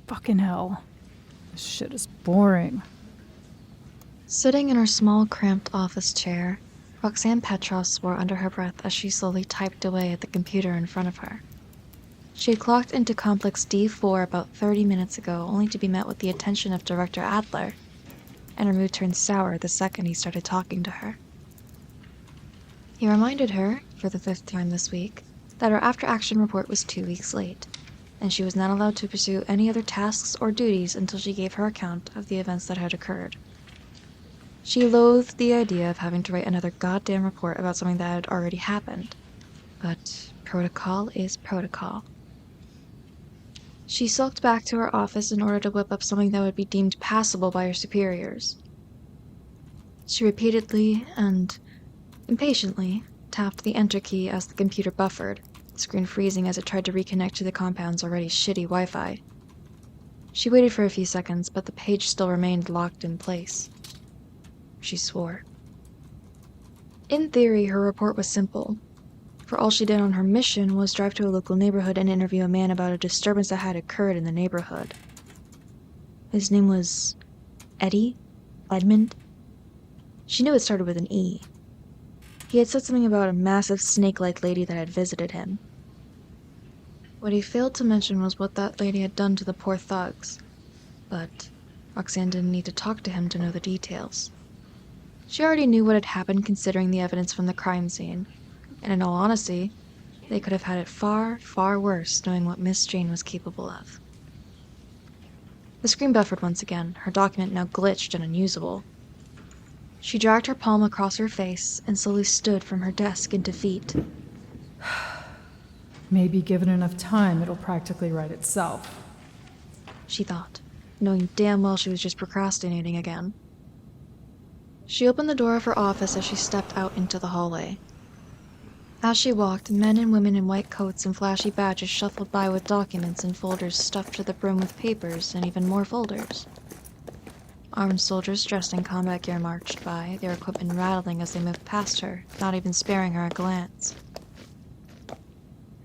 Fucking hell. This shit is boring. Sitting in her small, cramped office chair, Roxanne Petros swore under her breath as she slowly typed away at the computer in front of her. She had clocked into Complex D.U.R.E about 30 minutes ago, only to be met with the attention of Director Adler, and her mood turned sour the second he started talking to her. He reminded her, for the 5th time this week, that her after-action report was 2 weeks late, and she was not allowed to pursue any other tasks or duties until she gave her account of the events that had occurred. She loathed the idea of having to write another goddamn report about something that had already happened, but protocol is protocol. She sulked back to her office in order to whip up something that would be deemed passable by her superiors. She repeatedly and impatiently tapped the enter key as the computer buffered, the screen freezing as it tried to reconnect to the compound's already shitty Wi-Fi. She waited for a few seconds, but the page still remained locked in place. She swore. In theory, her report was simple, for all she did on her mission was drive to a local neighborhood and interview a man about a disturbance that had occurred in the neighborhood. His name was Eddie? Edmund? She knew it started with an E. He had said something about a massive snake-like lady that had visited him. What he failed to mention was what that lady had done to the poor thugs, but Roxanne didn't need to talk to him to know the details. She already knew what had happened considering the evidence from the crime scene, and in all honesty, they could have had it far, far worse knowing what Miss Jane was capable of. The screen buffered once again, her document now glitched and unusable. She dragged her palm across her face and slowly stood from her desk in defeat. Maybe given enough time, it'll practically write itself, she thought, knowing damn well she was just procrastinating again. She opened the door of her office as she stepped out into the hallway. As she walked, men and women in white coats and flashy badges shuffled by with documents and folders stuffed to the brim with papers and even more folders. Armed soldiers dressed in combat gear marched by, their equipment rattling as they moved past her, not even sparing her a glance.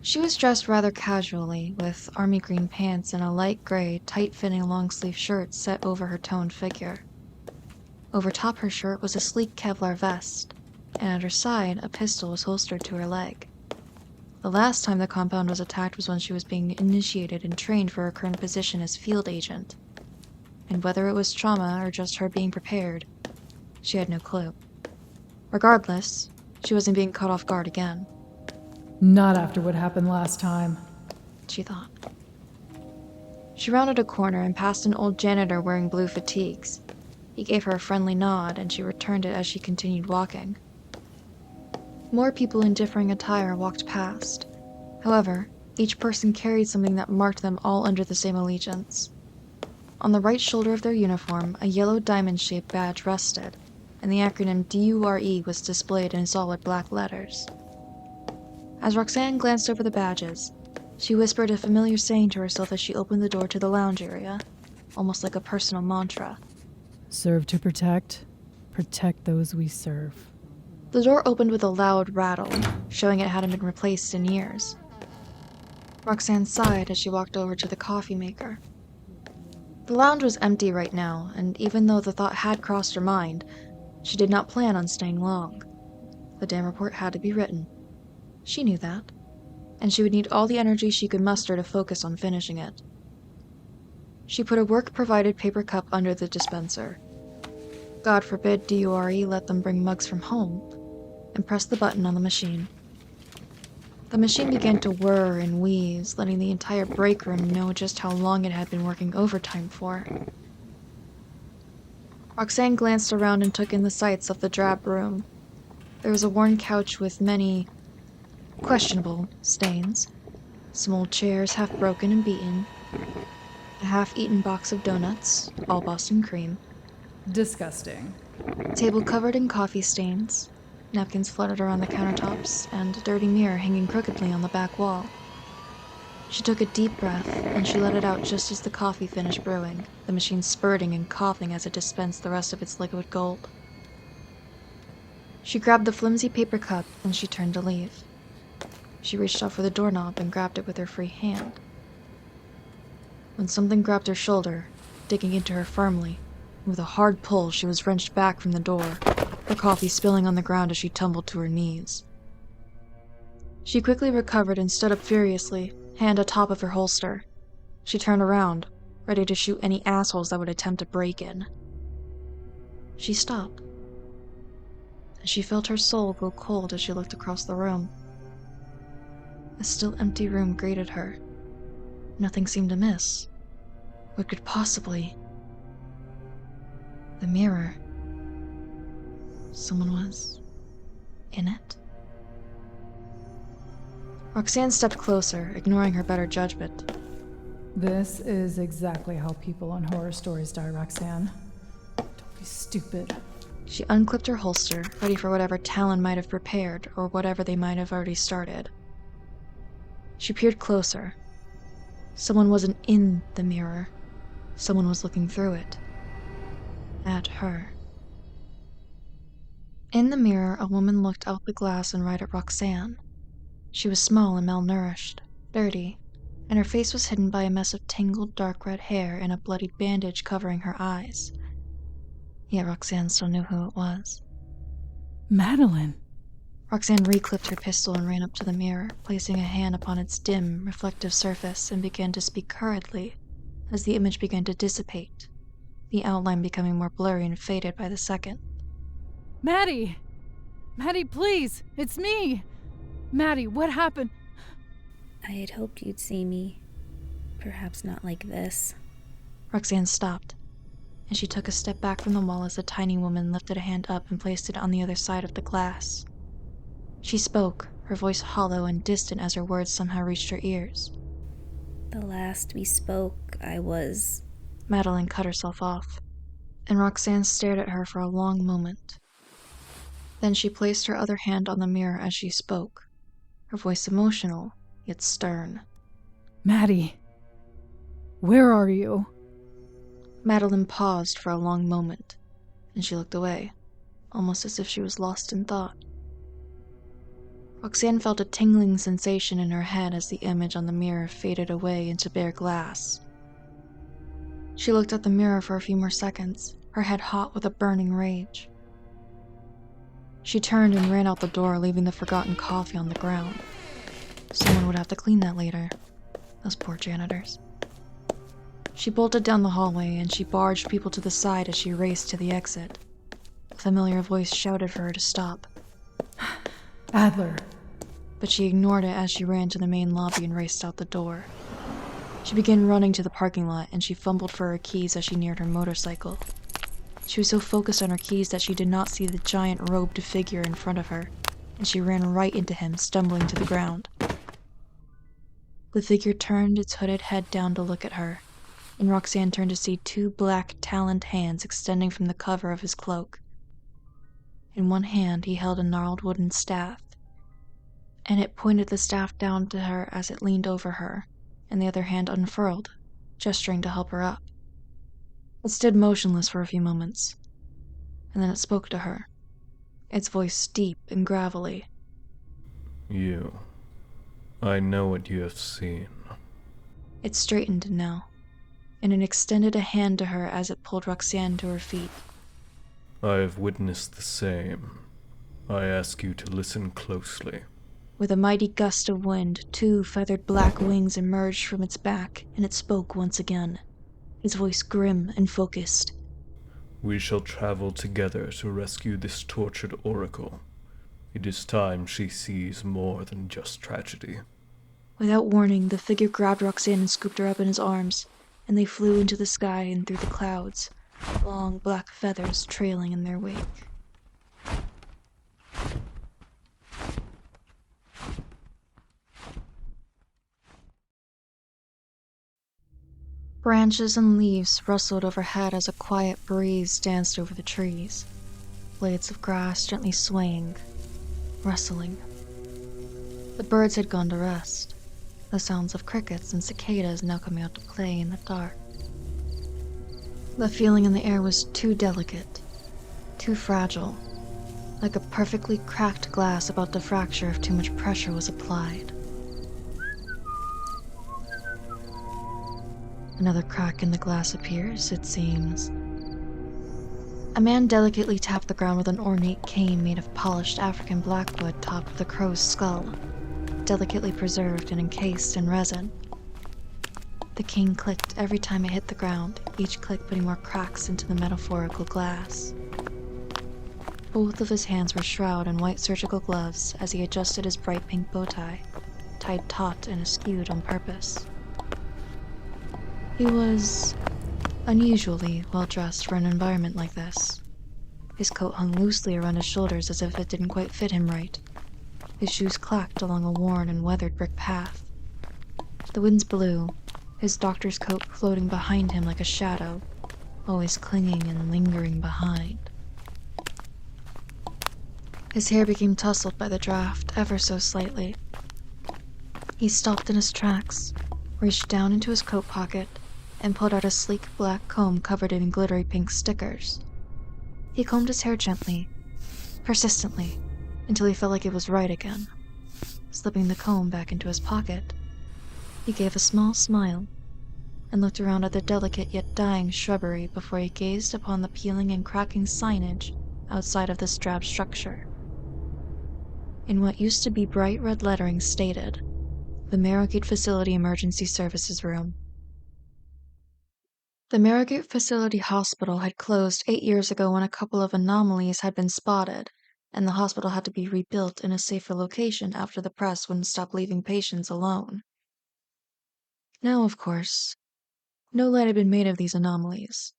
She was dressed rather casually, with army green pants and a light gray, tight-fitting long-sleeve shirt set over her toned figure. Over top her shirt was a sleek Kevlar vest, and at her side, a pistol was holstered to her leg. The last time the compound was attacked was when she was being initiated and trained for her current position as field agent. And whether it was trauma or just her being prepared, she had no clue. Regardless, she wasn't being caught off guard again. Not after what happened last time, she thought. She rounded a corner and passed an old janitor wearing blue fatigues. He gave her a friendly nod, and she returned it as she continued walking. More people in differing attire walked past. However, each person carried something that marked them all under the same allegiance. On the right shoulder of their uniform, a yellow diamond-shaped badge rested, and the acronym D.U.R.E was displayed in solid black letters. As Roxanne glanced over the badges, she whispered a familiar saying to herself as she opened the door to the lounge area, almost like a personal mantra. Serve to protect, protect those we serve. The door opened with a loud rattle, showing it hadn't been replaced in years. Roxanne sighed as she walked over to the coffee maker. The lounge was empty right now, and even though the thought had crossed her mind, she did not plan on staying long. The damn report had to be written. She knew that, and she would need all the energy she could muster to focus on finishing it. She put a work-provided paper cup under the dispenser. God forbid D.U.R.E let them bring mugs from home, and pressed the button on the machine. The machine began to whir and wheeze, letting the entire break room know just how long it had been working overtime for. Roxanne glanced around and took in the sights of the drab room. There was a worn couch with many questionable stains, some old chairs half broken and beaten, a half-eaten box of donuts, all Boston cream. Disgusting. A table covered in coffee stains, napkins fluttered around the countertops, and a dirty mirror hanging crookedly on the back wall. She took a deep breath, and she let it out just as the coffee finished brewing, the machine spurting and coughing as it dispensed the rest of its liquid gold. She grabbed the flimsy paper cup, and she turned to leave. She reached out for the doorknob and grabbed it with her free hand. when something grabbed her shoulder, digging into her firmly. With a hard pull, she was wrenched back from the door, her coffee spilling on the ground as she tumbled to her knees. She quickly recovered and stood up furiously, hand atop of her holster. She turned around, ready to shoot any assholes that would attempt to break in. She stopped, and she felt her soul go cold as she looked across the room. The still empty room greeted her. Nothing seemed amiss. What could possibly... The mirror. Someone was... in it? Roxanne stepped closer, ignoring her better judgment. This is exactly how people on horror stories die, Roxanne. Don't be stupid. She unclipped her holster, ready for whatever Talon might have prepared or whatever they might have already started. She peered closer. Someone wasn't in the mirror. Someone was looking through it. At her. In the mirror, a woman looked out the glass and right at Roxanne. She was small and malnourished, dirty, and her face was hidden by a mess of tangled dark red hair and a bloodied bandage covering her eyes. Yet Roxanne still knew who it was. Madeline. Roxanne reclipped her pistol and ran up to the mirror, placing a hand upon its dim, reflective surface and began to speak hurriedly as the image began to dissipate, the outline becoming more blurry and faded by the second. Maddie! Maddie, please! It's me! Maddie, what happened? I had hoped you'd see me. Perhaps not like this. Roxanne stopped, and she took a step back from the wall as the tiny woman lifted a hand up and placed it on the other side of the glass. She spoke, her voice hollow and distant as her words somehow reached her ears. The last we spoke, I was... Madeline cut herself off, and Roxanne stared at her for a long moment. Then she placed her other hand on the mirror as she spoke, her voice emotional, yet stern. Maddie, where are you? Madeline paused for a long moment, and she looked away, almost as if she was lost in thought. Roxanne felt a tingling sensation in her head as the image on the mirror faded away into bare glass. She looked at the mirror for a few more seconds, her head hot with a burning rage. She turned and ran out the door, leaving the forgotten coffee on the ground. Someone would have to clean that later. Those poor janitors. She bolted down the hallway, and she barged people to the side as she raced to the exit. A familiar voice shouted for her to stop. Adler. But she ignored it as she ran to the main lobby and raced out the door. She began running to the parking lot, and she fumbled for her keys as she neared her motorcycle. She was so focused on her keys that she did not see the giant robed figure in front of her, and she ran right into him, stumbling to the ground. The figure turned its hooded head down to look at her, and Roxanne turned to see two black, taloned hands extending from the cover of his cloak. In one hand, he held a gnarled wooden staff, and it pointed the staff down to her as it leaned over her, and the other hand unfurled, gesturing to help her up. It stood motionless for a few moments, and then it spoke to her, its voice deep and gravelly. You. I know what you have seen. It straightened now, and it extended a hand to her as it pulled Roxanne to her feet. I have witnessed the same. I ask you to listen closely. With a mighty gust of wind, two feathered black wings emerged from its back, and it spoke once again, its voice grim and focused. We shall travel together to rescue this tortured oracle. It is time she sees more than just tragedy. Without warning, the figure grabbed Roxanne and scooped her up in his arms, and they flew into the sky and through the clouds, long black feathers trailing in their wake. Branches and leaves rustled overhead as a quiet breeze danced over the trees, blades of grass gently swaying, rustling. The birds had gone to rest, the sounds of crickets and cicadas now coming out to play in the dark. The feeling in the air was too delicate, too fragile, like a perfectly cracked glass about to fracture if too much pressure was applied. Another crack in the glass appears, it seems. A man delicately tapped the ground with an ornate cane made of polished African blackwood topped with a crow's skull, delicately preserved and encased in resin. The cane clicked every time it hit the ground, each click putting more cracks into the metaphorical glass. Both of his hands were shrouded in white surgical gloves as he adjusted his bright pink bow tie, tied taut and askewed on purpose. He was unusually well dressed for an environment like this. His coat hung loosely around his shoulders as if it didn't quite fit him right. His shoes clacked along a worn and weathered brick path. The winds blew, his doctor's coat floating behind him like a shadow, always clinging and lingering behind. His hair became tousled by the draft ever so slightly. He stopped in his tracks, reached down into his coat pocket, and pulled out a sleek black comb covered in glittery pink stickers. He combed his hair gently, persistently, until he felt like it was right again. Slipping the comb back into his pocket, he gave a small smile and looked around at the delicate yet dying shrubbery before he gazed upon the peeling and cracking signage outside of this drab structure. In what used to be bright red lettering stated, "The Meadoulark Facility Emergency Services Room." The Meadoulark Facility Hospital had closed 8 years ago when a couple of anomalies had been spotted, and the hospital had to be rebuilt in a safer location after the press wouldn't stop leaving patients alone. Now, of course, no light had been made of these anomalies.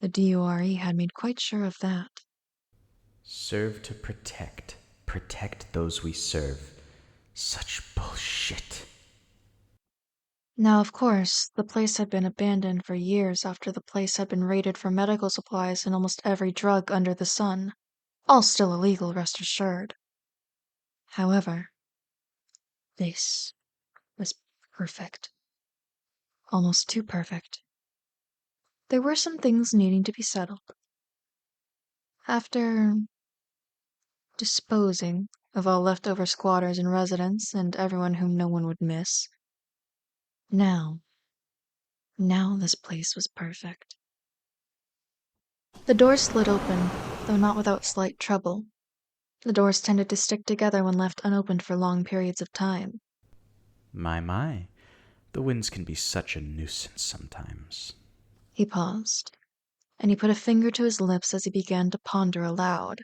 The D.U.R.E had made quite sure of that. Serve to protect. Protect those we serve. Such bullshit. Now, of course, the place had been abandoned for years after the place had been raided for medical supplies and almost every drug under the sun. All still illegal, rest assured. However, this was perfect. Almost too perfect. There were some things needing to be settled. After disposing of all leftover squatters and residents and everyone whom no one would miss, now this place was perfect. The door slid open, though not without slight trouble. The doors tended to stick together when left unopened for long periods of time. My. The winds can be such a nuisance sometimes. He paused, and he put a finger to his lips as he began to ponder aloud.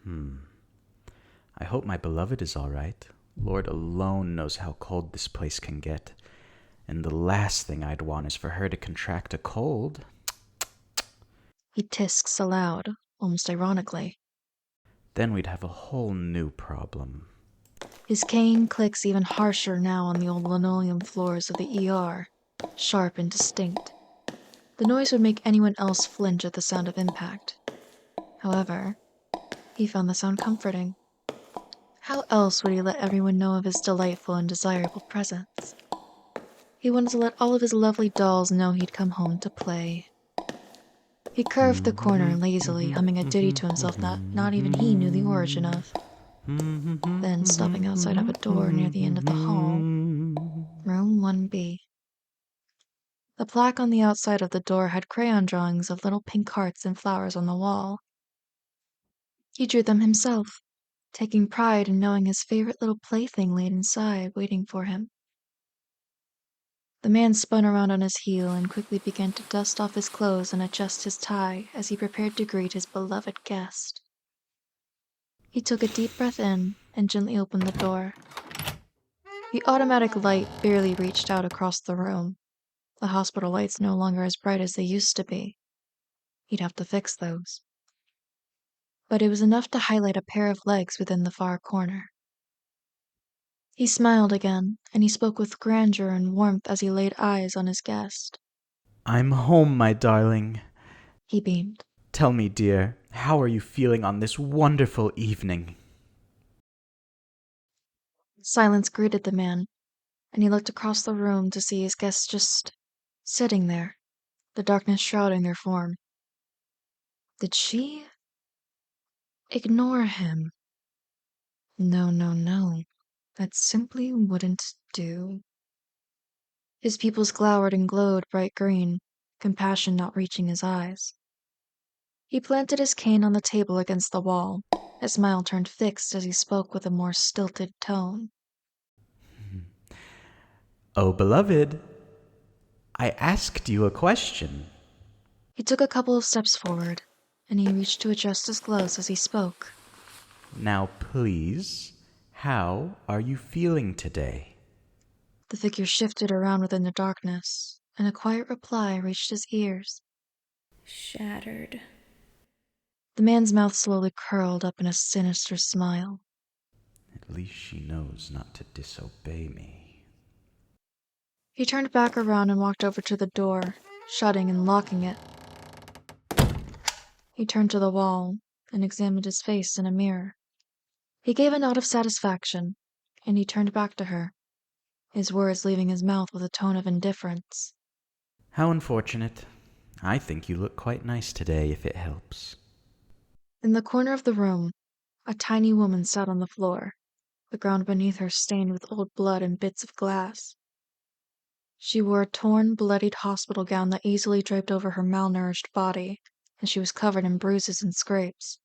I hope my beloved is all right. Lord alone knows how cold this place can get. And the last thing I'd want is for her to contract a cold. He tisks aloud, almost ironically. Then we'd have a whole new problem. His cane clicks even harsher now on the old linoleum floors of the ER, sharp and distinct. The noise would make anyone else flinch at the sound of impact. However, he found the sound comforting. How else would he let everyone know of his delightful and desirable presence? He wanted to let all of his lovely dolls know he'd come home to play. He curved the corner lazily, humming a ditty to himself that not even he knew the origin of. Then stopping outside of a door near the end of the hall, room 1B. The plaque on the outside of the door had crayon drawings of little pink hearts and flowers on the wall. He drew them himself, taking pride in knowing his favorite little plaything laid inside, waiting for him. The man spun around on his heel and quickly began to dust off his clothes and adjust his tie as he prepared to greet his beloved guest. He took a deep breath in and gently opened the door. The automatic light barely reached out across the room. The hospital lights no longer as bright as they used to be. He'd have to fix those. But it was enough to highlight a pair of legs within the far corner. He smiled again, and he spoke with grandeur and warmth as he laid eyes on his guest. I'm home, my darling. He beamed. Tell me, dear, how are you feeling on this wonderful evening? Silence greeted the man, and he looked across the room to see his guest just sitting there, the darkness shrouding their form. Did she ignore him? No. That simply wouldn't do. His pupils glowered and glowed bright green, compassion not reaching his eyes. He planted his cane on the table against the wall. His smile turned fixed as he spoke with a more stilted tone. Oh, beloved, I asked you a question. He took a couple of steps forward, and he reached to adjust his gloves as he spoke. Now, please, how are you feeling today? The figure shifted around within the darkness, and a quiet reply reached his ears. Shattered. The man's mouth slowly curled up in a sinister smile. At least she knows not to disobey me. He turned back around and walked over to the door, shutting and locking it. He turned to the wall and examined his face in a mirror. He gave a nod of satisfaction, and he turned back to her, his words leaving his mouth with a tone of indifference. How unfortunate. I think you look quite nice today, if it helps. In the corner of the room, a tiny woman sat on the floor, the ground beneath her stained with old blood and bits of glass. She wore a torn, bloodied hospital gown that easily draped over her malnourished body, and she was covered in bruises and scrapes.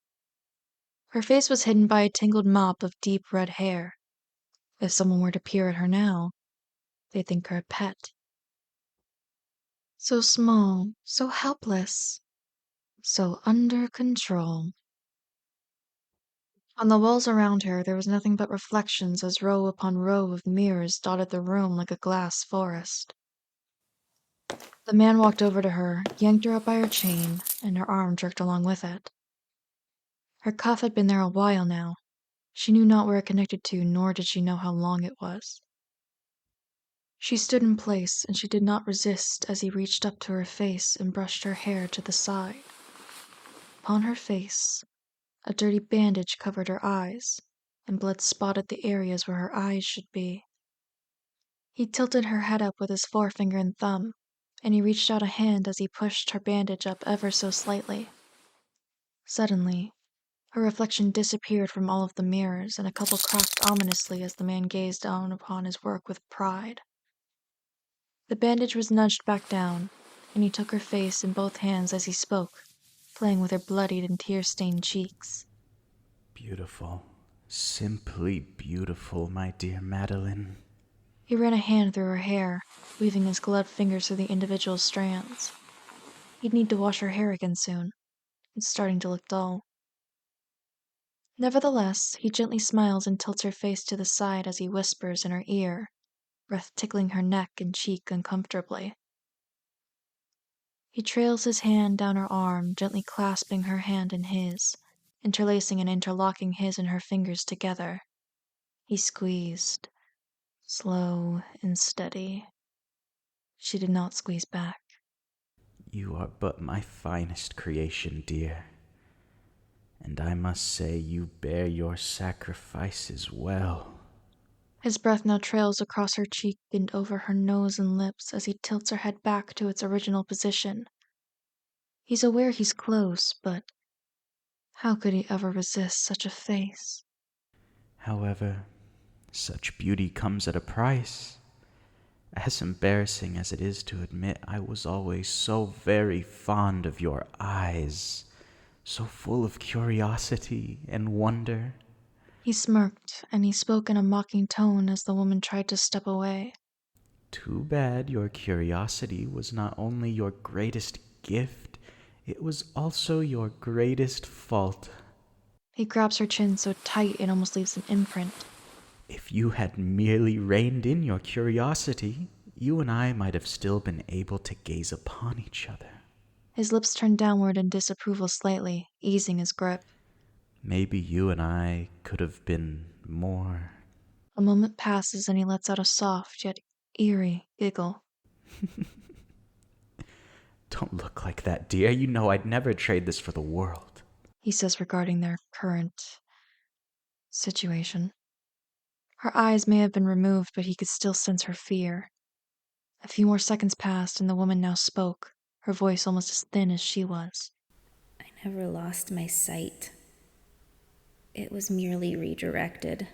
Her face was hidden by a tangled mop of deep red hair. If someone were to peer at her now, they'd think her a pet. So small, so helpless, so under control. On the walls around her, there was nothing but reflections as row upon row of mirrors dotted the room like a glass forest. The man walked over to her, yanked her up by her chain, and her arm jerked along with it. Her cuff had been there a while now. She knew not where it connected to, nor did she know how long it was. She stood in place, and she did not resist as he reached up to her face and brushed her hair to the side. Upon her face, a dirty bandage covered her eyes, and blood spotted the areas where her eyes should be. He tilted her head up with his forefinger and thumb, and he reached out a hand as he pushed her bandage up ever so slightly. Suddenly, her reflection disappeared from all of the mirrors, and a couple cracked ominously as the man gazed down upon his work with pride. The bandage was nudged back down, and he took her face in both hands as he spoke, playing with her bloodied and tear-stained cheeks. Beautiful. Simply beautiful, my dear Madeline. He ran a hand through her hair, weaving his gloved fingers through the individual strands. He'd need to wash her hair again soon. It's starting to look dull. Nevertheless, he gently smiles and tilts her face to the side as he whispers in her ear, breath tickling her neck and cheek uncomfortably. He trails his hand down her arm, gently clasping her hand in his, interlacing and interlocking his and her fingers together. He squeezed, slow and steady. She did not squeeze back. You are but my finest creation, dear. And I must say you bear your sacrifices well. His breath now trails across her cheek and over her nose and lips as he tilts her head back to its original position. He's aware he's close, but how could he ever resist such a face? However, such beauty comes at a price. As embarrassing as it is to admit, I was always so very fond of your eyes, so full of curiosity and wonder. He smirked, and he spoke in a mocking tone as the woman tried to step away. Too bad your curiosity was not only your greatest gift, it was also your greatest fault. He grabs her chin so tight it almost leaves an imprint. If you had merely reined in your curiosity, you and I might have still been able to gaze upon each other. His lips turned downward in disapproval slightly, easing his grip. Maybe you and I could have been more. A moment passes and he lets out a soft yet eerie giggle. Don't look like that, dear. You know I'd never trade this for the world. He says regarding their current situation. Her eyes may have been removed, but he could still sense her fear. A few more seconds passed, and the woman now spoke, her voice almost as thin as she was. I never lost my sight. It was merely redirected.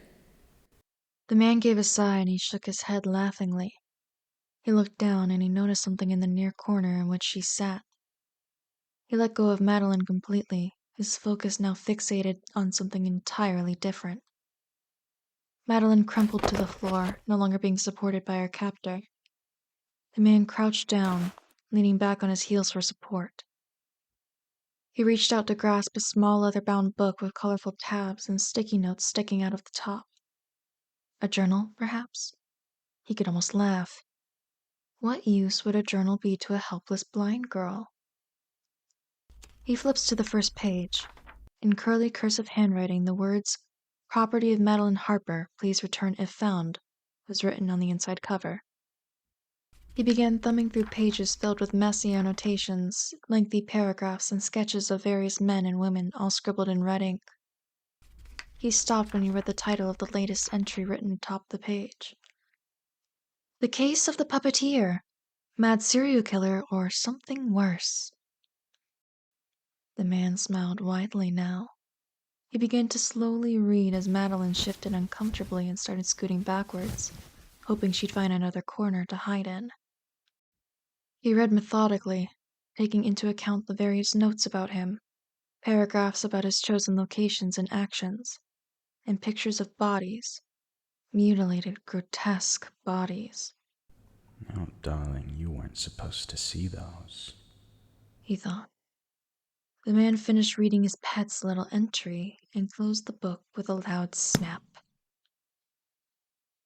The man gave a sigh and he shook his head laughingly. He looked down and he noticed something in the near corner in which she sat. He let go of Madeline completely, his focus now fixated on something entirely different. Madeline crumpled to the floor, no longer being supported by her captor. The man crouched down, leaning back on his heels for support. He reached out to grasp a small leather-bound book with colorful tabs and sticky notes sticking out of the top. A journal, perhaps? He could almost laugh. What use would a journal be to a helpless blind girl? He flips to the first page. In curly cursive handwriting, the words, "Property of Madeline Harper, please return if found," was written on the inside cover. He began thumbing through pages filled with messy annotations, lengthy paragraphs, and sketches of various men and women, all scribbled in red ink. He stopped when he read the title of the latest entry written atop the page. "The Case of the Puppeteer. Mad Serial Killer or Something Worse." The man smiled widely now. He began to slowly read as Madeline shifted uncomfortably and started scooting backwards, hoping she'd find another corner to hide in. He read methodically, taking into account the various notes about him, paragraphs about his chosen locations and actions, and pictures of bodies, mutilated, grotesque bodies. Oh, darling, you weren't supposed to see those. He thought. The man finished reading his pet's little entry and closed the book with a loud snap.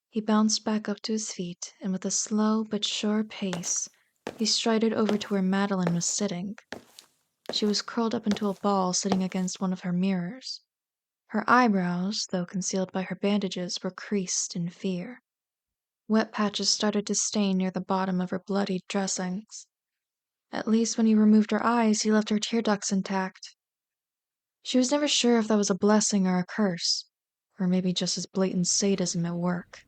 He bounced back up to his feet, and with a slow but sure pace, he strided over to where Madeline was sitting. She was curled up into a ball sitting against one of her mirrors. Her eyebrows, though concealed by her bandages, were creased in fear. Wet patches started to stain near the bottom of her bloodied dressings. At least when he removed her eyes, he left her tear ducts intact. She was never sure if that was a blessing or a curse, or maybe just his blatant sadism at work.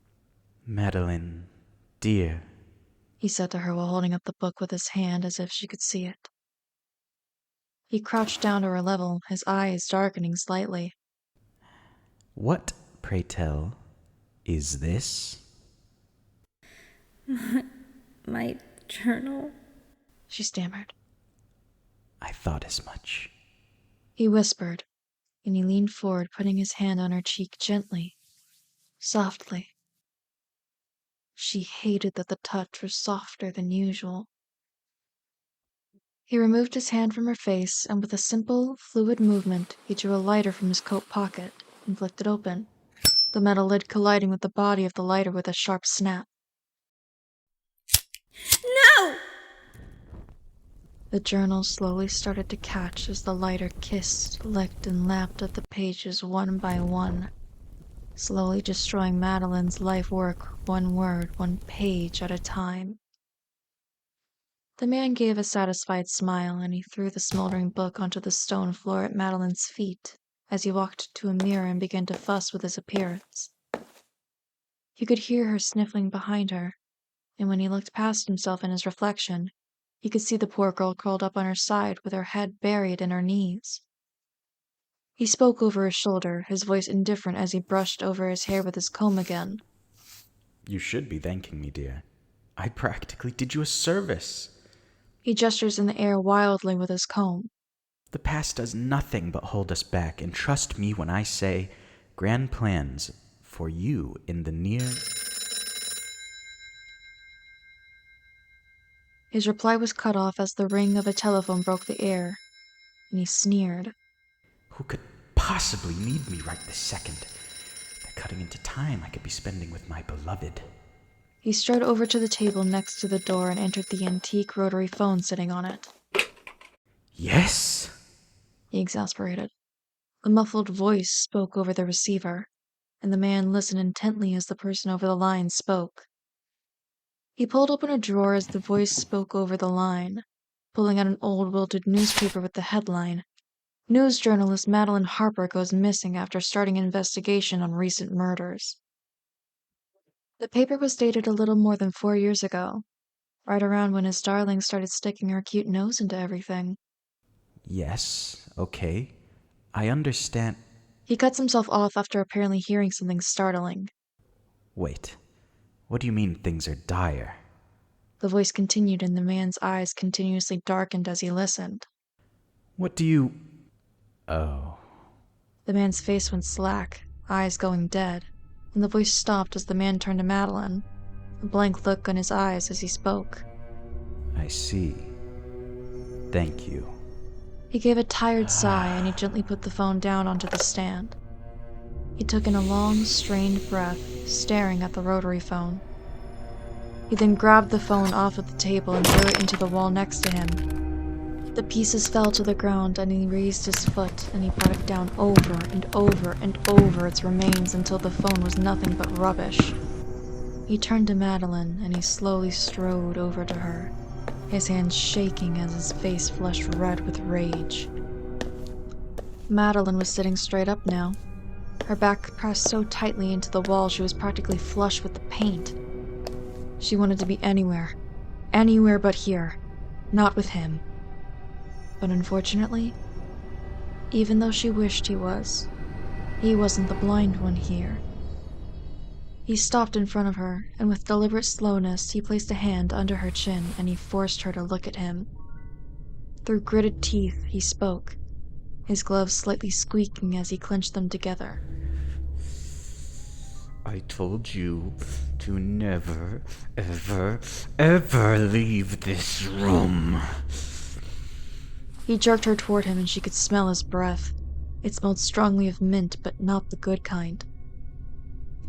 Madeline, dear. He said to her while holding up the book with his hand as if she could see it. He crouched down to her level, his eyes darkening slightly. What, pray tell, is this? My journal? She stammered. I thought as much. He whispered, and he leaned forward, putting his hand on her cheek gently, softly. She hated that the touch was softer than usual. He removed his hand from her face, and with a simple, fluid movement, he drew a lighter from his coat pocket and flicked it open, the metal lid colliding with the body of the lighter with a sharp snap. No! The journal slowly started to catch as the lighter kissed, licked, and lapped at the pages one by one, slowly destroying Madeline's life work one word, one page at a time. The man gave a satisfied smile, and he threw the smoldering book onto the stone floor at Madeline's feet as he walked to a mirror and began to fuss with his appearance. He could hear her sniffling behind her, and when he looked past himself in his reflection, he could see the poor girl curled up on her side with her head buried in her knees. He spoke over his shoulder, his voice indifferent as he brushed over his hair with his comb again. You should be thanking me, dear. I practically did you a service. He gestures in the air wildly with his comb. The past does nothing but hold us back, and trust me when I say grand plans for you in the near... His reply was cut off as the ring of a telephone broke the air, and he sneered. Who could possibly need me right this second? They're cutting into time I could be spending with my beloved. He strode over to the table next to the door and entered the antique rotary phone sitting on it. Yes? He exasperated. The muffled voice spoke over the receiver, and the man listened intently as the person over the line spoke. He pulled open a drawer as the voice spoke over the line, pulling out an old wilted newspaper with the headline, "News journalist Madeline Harper goes missing after starting an investigation on recent murders." The paper was dated a little more than 4 years ago, right around when his darling started sticking her cute nose into everything. Yes, okay. I understand. He cuts himself off after apparently hearing something startling. Wait, what do you mean things are dire? The voice continued, and the man's eyes continuously darkened as he listened. What do you... Oh. The man's face went slack, eyes going dead, and the voice stopped as the man turned to Madeline, a blank look on his eyes as he spoke. I see. Thank you. He gave a tired sigh and he gently put the phone down onto the stand. He took in a long, strained breath, staring at the rotary phone. He then grabbed the phone off of the table and threw it into the wall next to him. The pieces fell to the ground and he raised his foot and he brought it down over and over and over its remains until the phone was nothing but rubbish. He turned to Madeline and he slowly strode over to her, his hands shaking as his face flushed red with rage. Madeline was sitting straight up now, her back pressed so tightly into the wall she was practically flush with the paint. She wanted to be anywhere but here, not with him. But unfortunately, even though she wished he wasn't the blind one here. He stopped in front of her, and with deliberate slowness, he placed a hand under her chin and he forced her to look at him. Through gritted teeth, he spoke, his gloves slightly squeaking as he clenched them together. I told you to never, ever, ever leave this room. He jerked her toward him and she could smell his breath. It smelled strongly of mint, but not the good kind.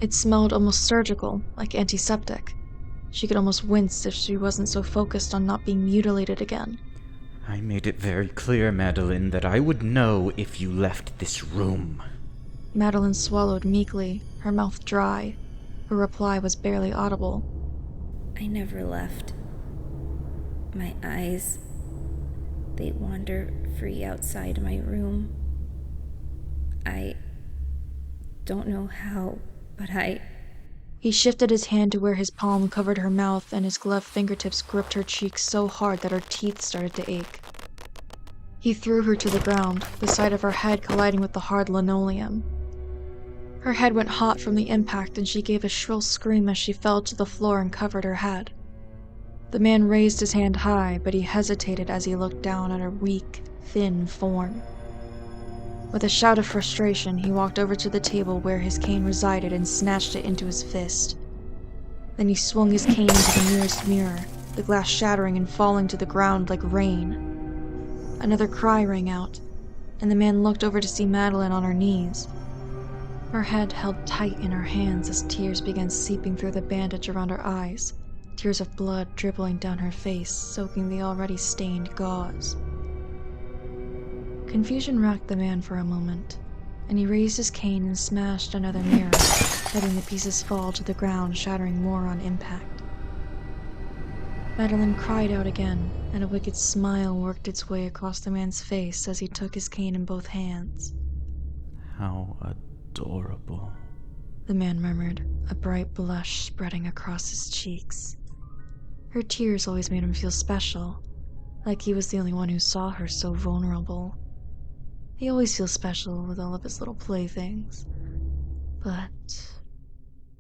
It smelled almost surgical, like antiseptic. She could almost wince if she wasn't so focused on not being mutilated again. I made it very clear, Madeline, that I would know if you left this room. Madeline swallowed meekly, her mouth dry. Her reply was barely audible. I never left. My eyes, they wander free outside my room. I don't know how, but He shifted his hand to where his palm covered her mouth and his gloved fingertips gripped her cheeks so hard that her teeth started to ache. He threw her to the ground, the side of her head colliding with the hard linoleum. Her head went hot from the impact and she gave a shrill scream as she fell to the floor and covered her head. The man raised his hand high, but he hesitated as he looked down at her weak, thin form. With a shout of frustration, he walked over to the table where his cane resided and snatched it into his fist. Then he swung his cane into the nearest mirror, the glass shattering and falling to the ground like rain. Another cry rang out, and the man looked over to see Madeline on her knees. Her head held tight in her hands as tears began seeping through the bandage around her eyes, tears of blood dribbling down her face, soaking the already stained gauze. Confusion racked the man for a moment, and he raised his cane and smashed another mirror, letting the pieces fall to the ground, shattering more on impact. Madeline cried out again, and a wicked smile worked its way across the man's face as he took his cane in both hands. How adorable. The man murmured, a bright blush spreading across his cheeks. Her tears always made him feel special, like he was the only one who saw her so vulnerable. He always feels special with all of his little playthings, but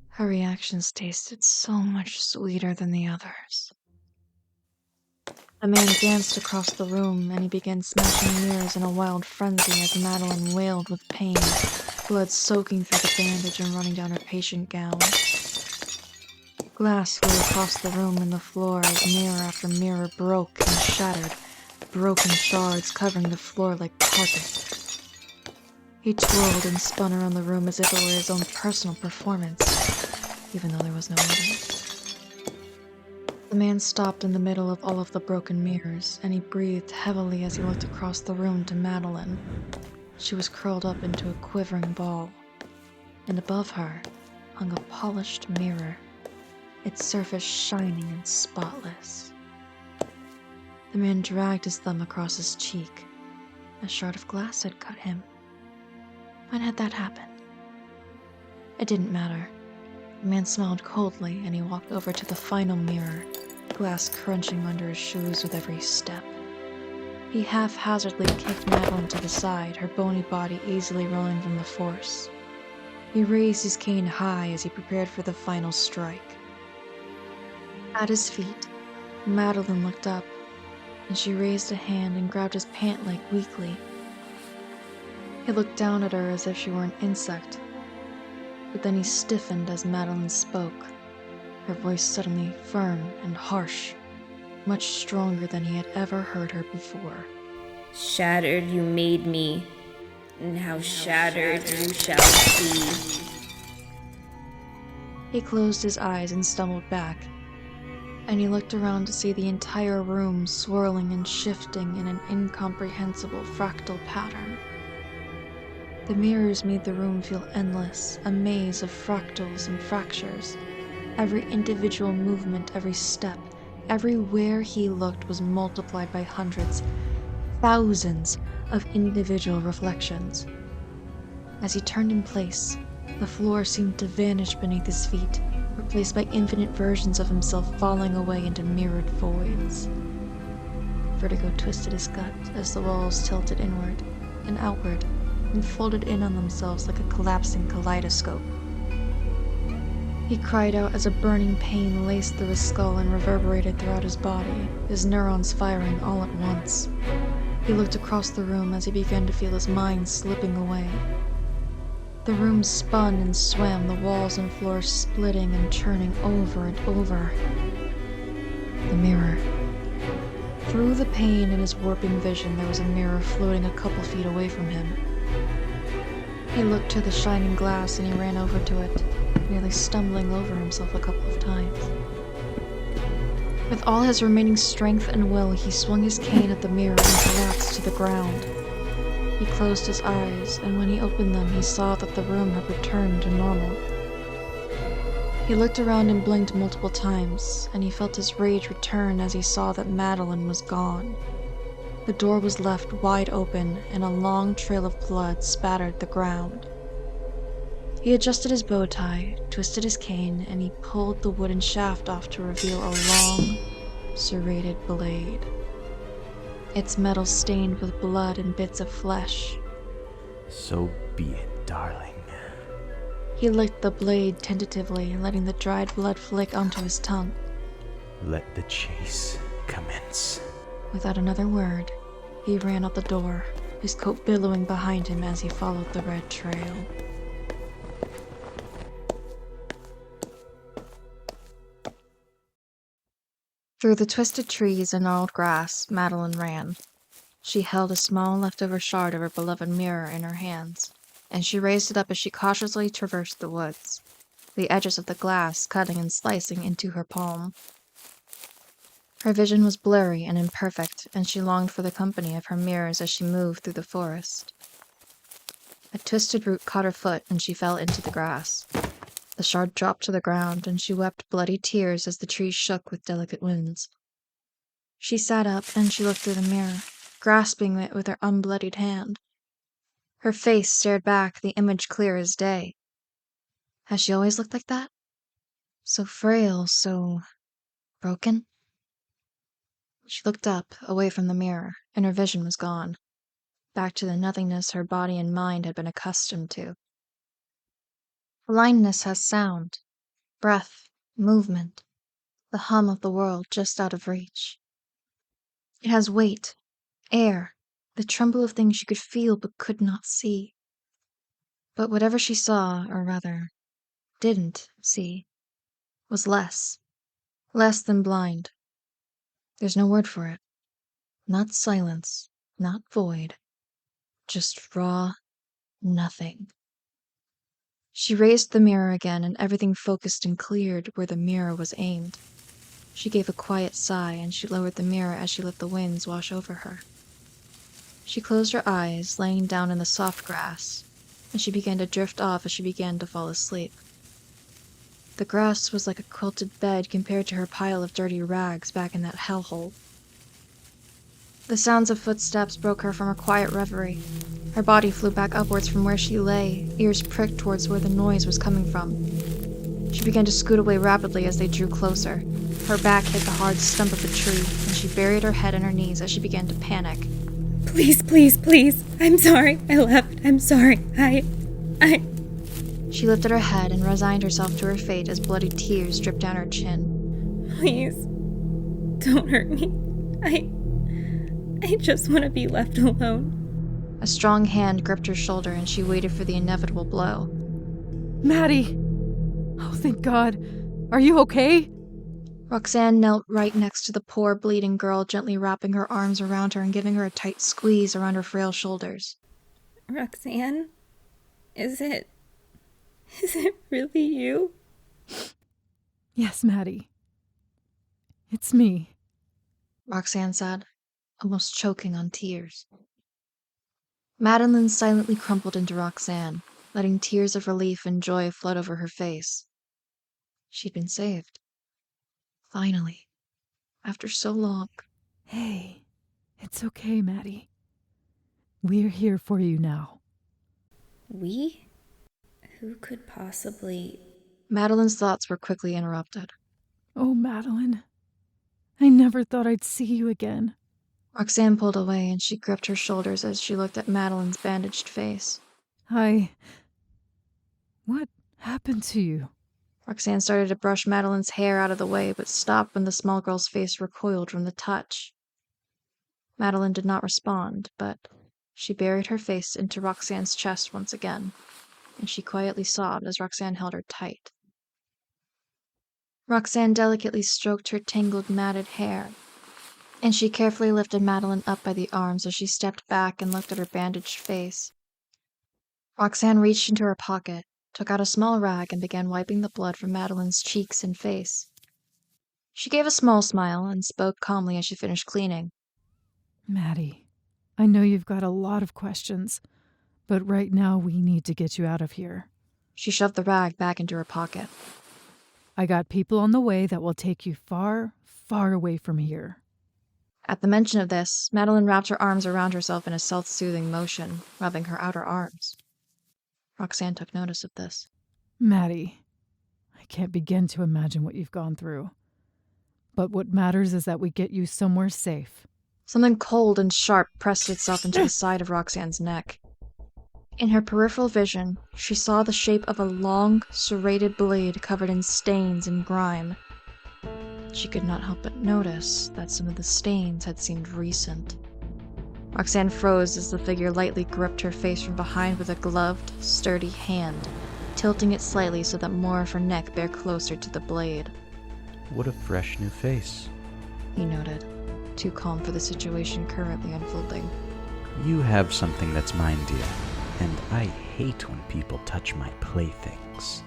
her reactions tasted so much sweeter than the others. The man danced across the room and he began smashing mirrors in a wild frenzy as Madeline wailed with pain, blood soaking through the bandage and running down her patient gown. Glass flew across the room and the floor as mirror after mirror broke and shattered, broken shards covering the floor like carpet. He twirled and spun around the room as if it were his own personal performance, even though there was no audience. The man stopped in the middle of all of the broken mirrors, and he breathed heavily as he looked across the room to Madeline. She was curled up into a quivering ball, and above her hung a polished mirror, its surface shining and spotless. The man dragged his thumb across his cheek. A shard of glass had cut him. When had that happened? It didn't matter. The man smiled coldly and he walked over to the final mirror, glass crunching under his shoes with every step. He haphazardly kicked Madeline to the side, her bony body easily rolling from the force. He raised his cane high as he prepared for the final strike. At his feet, Madeline looked up, and she raised a hand and grabbed his pant leg weakly. He looked down at her as if she were an insect, but then he stiffened as Madeline spoke, her voice suddenly firm and harsh, much stronger than he had ever heard her before. Shattered you made me, and how shattered you shall be. He closed his eyes and stumbled back, and he looked around to see the entire room swirling and shifting in an incomprehensible fractal pattern. The mirrors made the room feel endless, a maze of fractals and fractures. Every individual movement, every step, everywhere he looked was multiplied by hundreds, thousands of individual reflections. As he turned in place, the floor seemed to vanish beneath his feet, replaced by infinite versions of himself falling away into mirrored voids. Vertigo twisted his gut as the walls tilted inward and outward and folded in on themselves like a collapsing kaleidoscope. He cried out as a burning pain laced through his skull and reverberated throughout his body, his neurons firing all at once. He looked across the room as he began to feel his mind slipping away. The room spun and swam, the walls and floor splitting and churning over and over. The mirror. Through the pain in his warping vision, there was a mirror floating a couple feet away from him. He looked to the shining glass and he ran over to it, nearly stumbling over himself a couple of times. With all his remaining strength and will, he swung his cane at the mirror and collapsed to the ground. He closed his eyes, and when he opened them, he saw that the room had returned to normal. He looked around and blinked multiple times, and he felt his rage return as he saw that Madeline was gone. The door was left wide open, and a long trail of blood spattered the ground. He adjusted his bow tie, twisted his cane, and he pulled the wooden shaft off to reveal a long, serrated blade. Its metal stained with blood and bits of flesh. So be it, darling. He licked the blade tentatively, letting the dried blood flick onto his tongue. Let the chase commence. Without another word, he ran out the door, his coat billowing behind him as he followed the red trail. Through the twisted trees and gnarled grass, Madeline ran. She held a small leftover shard of her beloved mirror in her hands, and she raised it up as she cautiously traversed the woods, the edges of the glass cutting and slicing into her palm. Her vision was blurry and imperfect, and she longed for the company of her mirrors as she moved through the forest. A twisted root caught her foot, and she fell into the grass. The shard dropped to the ground, and she wept bloody tears as the trees shook with delicate winds. She sat up, and she looked through the mirror, grasping it with her unbloodied hand. Her face stared back, the image clear as day. Has she always looked like that? So frail, so broken? She looked up, away from the mirror, and her vision was gone, back to the nothingness her body and mind had been accustomed to. Blindness has sound, breath, movement, the hum of the world just out of reach. It has weight, air, the tremble of things she could feel but could not see. But whatever she saw, or rather, didn't see, was less than blind. There's no word for it. Not silence, not void, just raw nothing. She raised the mirror again, and everything focused and cleared where the mirror was aimed. She gave a quiet sigh, and she lowered the mirror as she let the winds wash over her. She closed her eyes, laying down in the soft grass, and she began to drift off as she began to fall asleep. The grass was like a quilted bed compared to her pile of dirty rags back in that hellhole. The sounds of footsteps broke her from her quiet reverie. Her body flew back upwards from where she lay, ears pricked towards where the noise was coming from. She began to scoot away rapidly as they drew closer. Her back hit the hard stump of a tree, and she buried her head in her knees as she began to panic. Please, please, please. I'm sorry. I left. I'm sorry. She lifted her head and resigned herself to her fate as bloody tears dripped down her chin. Please. Don't hurt me. I just want to be left alone. A strong hand gripped her shoulder and she waited for the inevitable blow. Maddie! Oh, thank God. Are you okay? Roxanne knelt right next to the poor, bleeding girl, gently wrapping her arms around her and giving her a tight squeeze around her frail shoulders. Roxanne? Is it really you? Yes, Maddie. It's me. Roxanne said, almost choking on tears. Madeline silently crumpled into Roxanne, letting tears of relief and joy flood over her face. She'd been saved. Finally. After so long. Hey, it's okay, Maddie. We're here for you now. We? Who could possibly... Madeline's thoughts were quickly interrupted. Oh, Madeline. I never thought I'd see you again. Roxanne pulled away and she gripped her shoulders as she looked at Madeline's bandaged face. What happened to you? Roxanne started to brush Madeline's hair out of the way, but stopped when the small girl's face recoiled from the touch. Madeline did not respond, but she buried her face into Roxanne's chest once again, and she quietly sobbed as Roxanne held her tight. Roxanne delicately stroked her tangled, matted hair, and she carefully lifted Madeline up by the arms as she stepped back and looked at her bandaged face. Roxanne reached into her pocket, took out a small rag, and began wiping the blood from Madeline's cheeks and face. She gave a small smile and spoke calmly as she finished cleaning. Maddie, I know you've got a lot of questions, but right now we need to get you out of here. She shoved the rag back into her pocket. I got people on the way that will take you far, far away from here. At the mention of this, Madeline wrapped her arms around herself in a self-soothing motion, rubbing her outer arms. Roxanne took notice of this. Maddie, I can't begin to imagine what you've gone through. But what matters is that we get you somewhere safe. Something cold and sharp pressed itself into the side of Roxanne's neck. In her peripheral vision, she saw the shape of a long, serrated blade covered in stains and grime. She could not help but notice that some of the stains had seemed recent. Roxanne froze as the figure lightly gripped her face from behind with a gloved, sturdy hand, tilting it slightly so that more of her neck bare closer to the blade. What a fresh new face. He noted, too calm for the situation currently unfolding. You have something that's mine, dear, and I hate when people touch my playthings.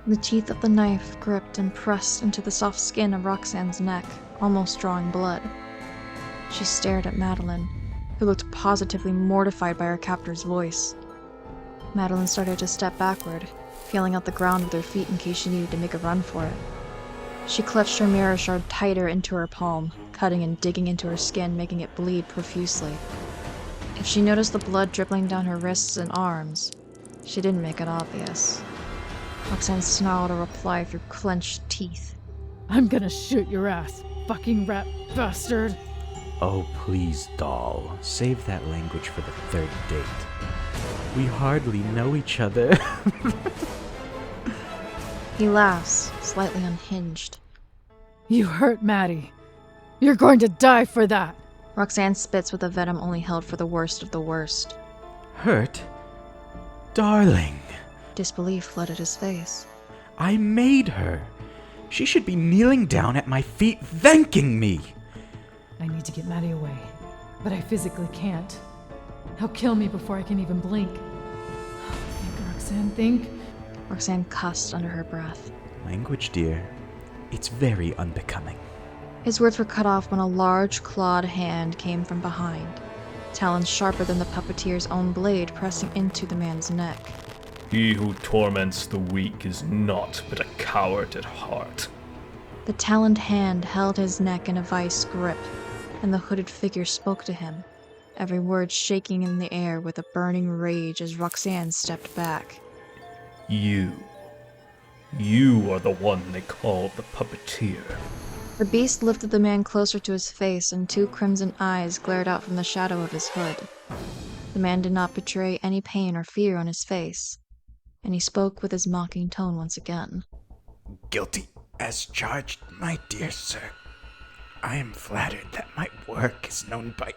The teeth of the knife gripped and pressed into the soft skin of Roxanne's neck, almost drawing blood. She stared at Madeline, who looked positively mortified by her captor's voice. Madeline started to step backward, feeling out the ground with her feet in case she needed to make a run for it. She clutched her mirror shard tighter into her palm, cutting and digging into her skin, making it bleed profusely. If she noticed the blood dribbling down her wrists and arms, she didn't make it obvious. Roxanne snarled a reply through clenched teeth. I'm gonna shoot your ass, fucking rat bastard. Oh, please, doll. Save that language for the third date. We hardly know each other. He laughs, slightly unhinged. You hurt Maddie. You're going to die for that. Roxanne spits with a venom only held for the worst of the worst. Hurt? Darling. Disbelief flooded his face. I made her. She should be kneeling down at my feet thanking me. I need to get Maddie away, but I physically can't. He'll kill me before I can even blink. Think, Roxanne, think. Roxanne cussed under her breath. Language, dear. It's very unbecoming. His words were cut off when a large, clawed hand came from behind, talons sharper than the puppeteer's own blade pressing into the man's neck. He who torments the weak is naught but a coward at heart. The taloned hand held his neck in a vice grip, and the hooded figure spoke to him, every word shaking in the air with a burning rage as Roxanne stepped back. You are the one they call the puppeteer. The beast lifted the man closer to his face, and two crimson eyes glared out from the shadow of his hood. The man did not betray any pain or fear on his face, and he spoke with his mocking tone once again. Guilty as charged, my dear sir. I am flattered that my work is known by...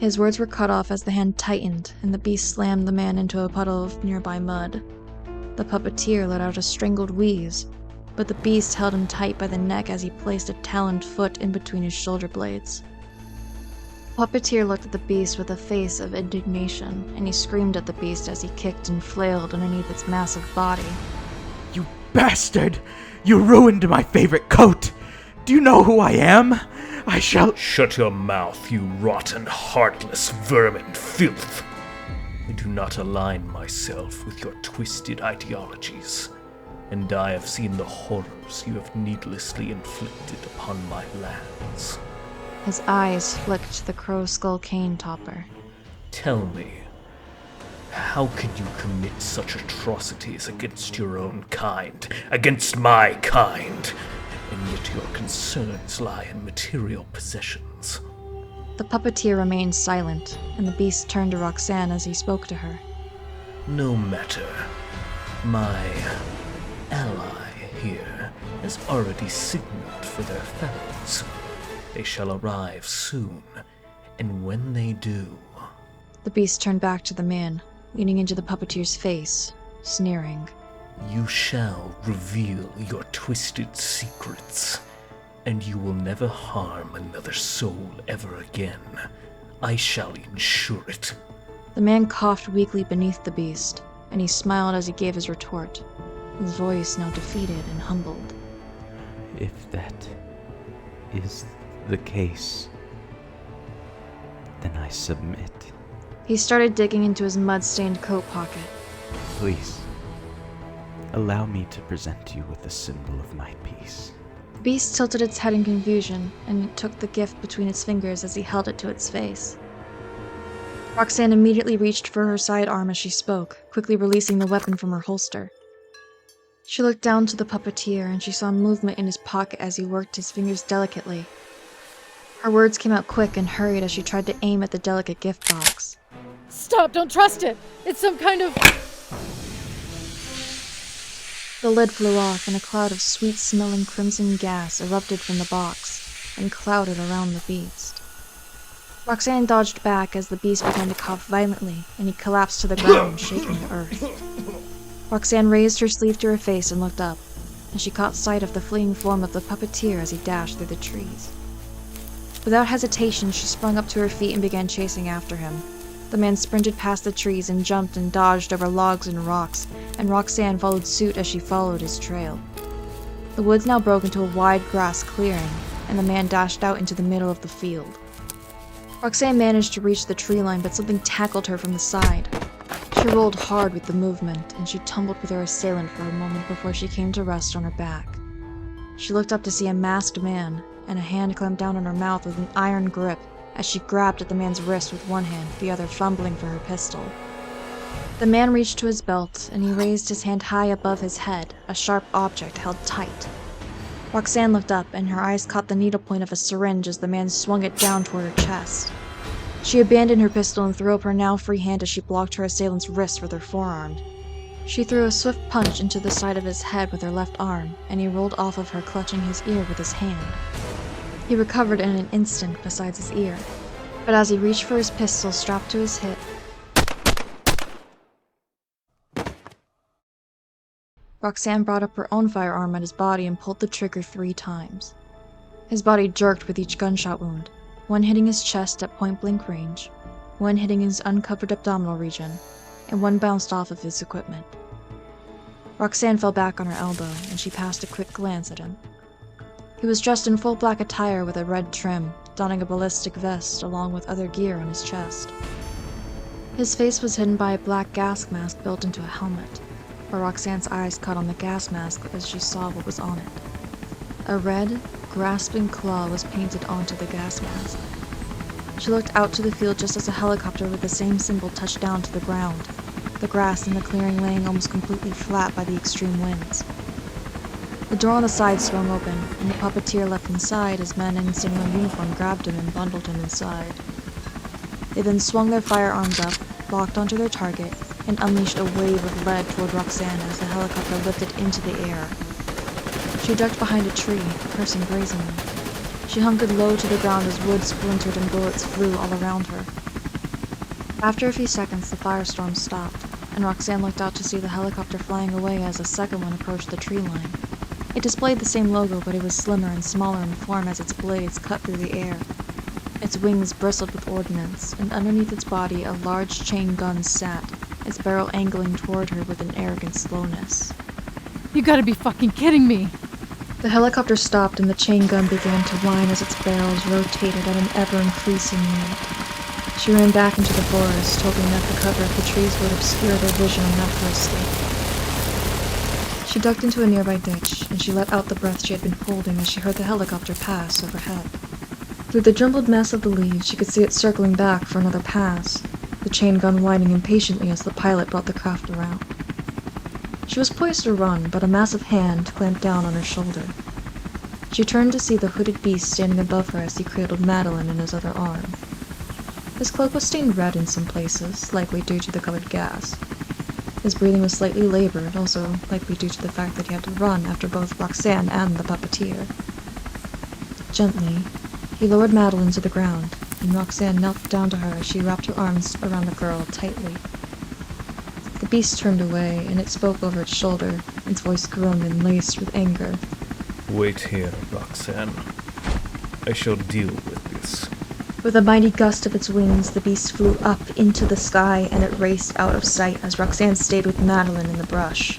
His words were cut off as the hand tightened and the beast slammed the man into a puddle of nearby mud. The puppeteer let out a strangled wheeze, but the beast held him tight by the neck as he placed a taloned foot in between his shoulder blades. The puppeteer looked at the beast with a face of indignation, and he screamed at the beast as he kicked and flailed underneath its massive body. You bastard! You ruined my favorite coat! Do you know who I am? I shall... Shut your mouth, you rotten, heartless vermin filth! I do not align myself with your twisted ideologies, and I have seen the horrors you have needlessly inflicted upon my lands. His eyes flicked to the crow skull cane topper. Tell me, how can you commit such atrocities against your own kind, against my kind, and yet your concerns lie in material possessions? The puppeteer remained silent, and the beast turned to Roxanne as he spoke to her. No matter. My ally here has already signaled for their fellows. They shall arrive soon, and when they do... The beast turned back to the man, leaning into the puppeteer's face, sneering. You shall reveal your twisted secrets, and you will never harm another soul ever again. I shall ensure it. The man coughed weakly beneath the beast, and he smiled as he gave his retort, his voice now defeated and humbled. If that is the case, then I submit. He started digging into his mud-stained coat pocket. Please, allow me to present you with a symbol of my peace. The beast tilted its head in confusion, and it took the gift between its fingers as he held it to its face. Roxanne immediately reached for her sidearm as she spoke, quickly releasing the weapon from her holster. She looked down to the puppeteer, and she saw movement in his pocket as he worked his fingers delicately. Her words came out quick and hurried as she tried to aim at the delicate gift box. Stop, don't trust it! It's some kind of... The lid flew off, and a cloud of sweet-smelling crimson gas erupted from the box and clouded around the beast. Roxanne dodged back as the beast began to cough violently, and he collapsed to the ground, shaking the earth. Roxanne raised her sleeve to her face and looked up, and she caught sight of the fleeing form of the puppeteer as he dashed through the trees. Without hesitation, she sprung up to her feet and began chasing after him. The man sprinted past the trees and jumped and dodged over logs and rocks, and Roxanne followed suit as she followed his trail. The woods now broke into a wide grass clearing, and the man dashed out into the middle of the field. Roxanne managed to reach the tree line, but something tackled her from the side. She rolled hard with the movement, and she tumbled with her assailant for a moment before she came to rest on her back. She looked up to see a masked man, and a hand clamped down on her mouth with an iron grip as she grabbed at the man's wrist with one hand, the other fumbling for her pistol. The man reached to his belt, and he raised his hand high above his head, a sharp object held tight. Roxanne looked up, and her eyes caught the needlepoint of a syringe as the man swung it down toward her chest. She abandoned her pistol and threw up her now free hand as she blocked her assailant's wrist with her forearm. She threw a swift punch into the side of his head with her left arm, and he rolled off of her, clutching his ear with his hand. He recovered in an instant besides his ear, but as he reached for his pistol strapped to his hip, Roxanne brought up her own firearm at his body and pulled the trigger 3 times. His body jerked with each gunshot wound, one hitting his chest at point-blank range, one hitting his uncovered abdominal region, and one bounced off of his equipment. Roxanne fell back on her elbow, and she passed a quick glance at him. He was dressed in full black attire with a red trim, donning a ballistic vest along with other gear on his chest. His face was hidden by a black gas mask built into a helmet, but Roxanne's eyes caught on the gas mask as she saw what was on it. A red, grasping claw was painted onto the gas mask. She looked out to the field just as a helicopter with the same symbol touched down to the ground, the grass in the clearing laying almost completely flat by the extreme winds. The door on the side swung open, and the puppeteer leapt inside as men in similar uniform grabbed him and bundled him inside. They then swung their firearms up, locked onto their target, and unleashed a wave of lead toward Roxanne as the helicopter lifted into the air. She ducked behind a tree, cursing brazenly. She hunkered low to the ground as wood splintered and bullets flew all around her. After a few seconds, the firestorm stopped, and Roxanne looked out to see the helicopter flying away as a second one approached the tree line. It displayed the same logo, but it was slimmer and smaller in form as its blades cut through the air. Its wings bristled with ordnance, and underneath its body a large chain gun sat, its barrel angling toward her with an arrogant slowness. You gotta be fucking kidding me! The helicopter stopped and the chain gun began to whine as its barrels rotated at an ever-increasing rate. She ran back into the forest, hoping that the cover of the trees would obscure their vision enough for escape. She ducked into a nearby ditch, and she let out the breath she had been holding as she heard the helicopter pass overhead. Through the jumbled mess of the leaves, she could see it circling back for another pass, the chain gun whining impatiently as the pilot brought the craft around. She was poised to run, but a massive hand clamped down on her shoulder. She turned to see the hooded beast standing above her as he cradled Madeline in his other arm. His cloak was stained red in some places, likely due to the colored gas. His breathing was slightly labored, also likely due to the fact that he had to run after both Roxanne and the puppeteer. Gently, he lowered Madeline to the ground, and Roxanne knelt down to her as she wrapped her arms around the girl tightly. The beast turned away, and it spoke over its shoulder, its voice grown and laced with anger. Wait here, Roxanne. I shall deal with this. With a mighty gust of its wings, the beast flew up into the sky, and it raced out of sight as Roxanne stayed with Madeline in the brush.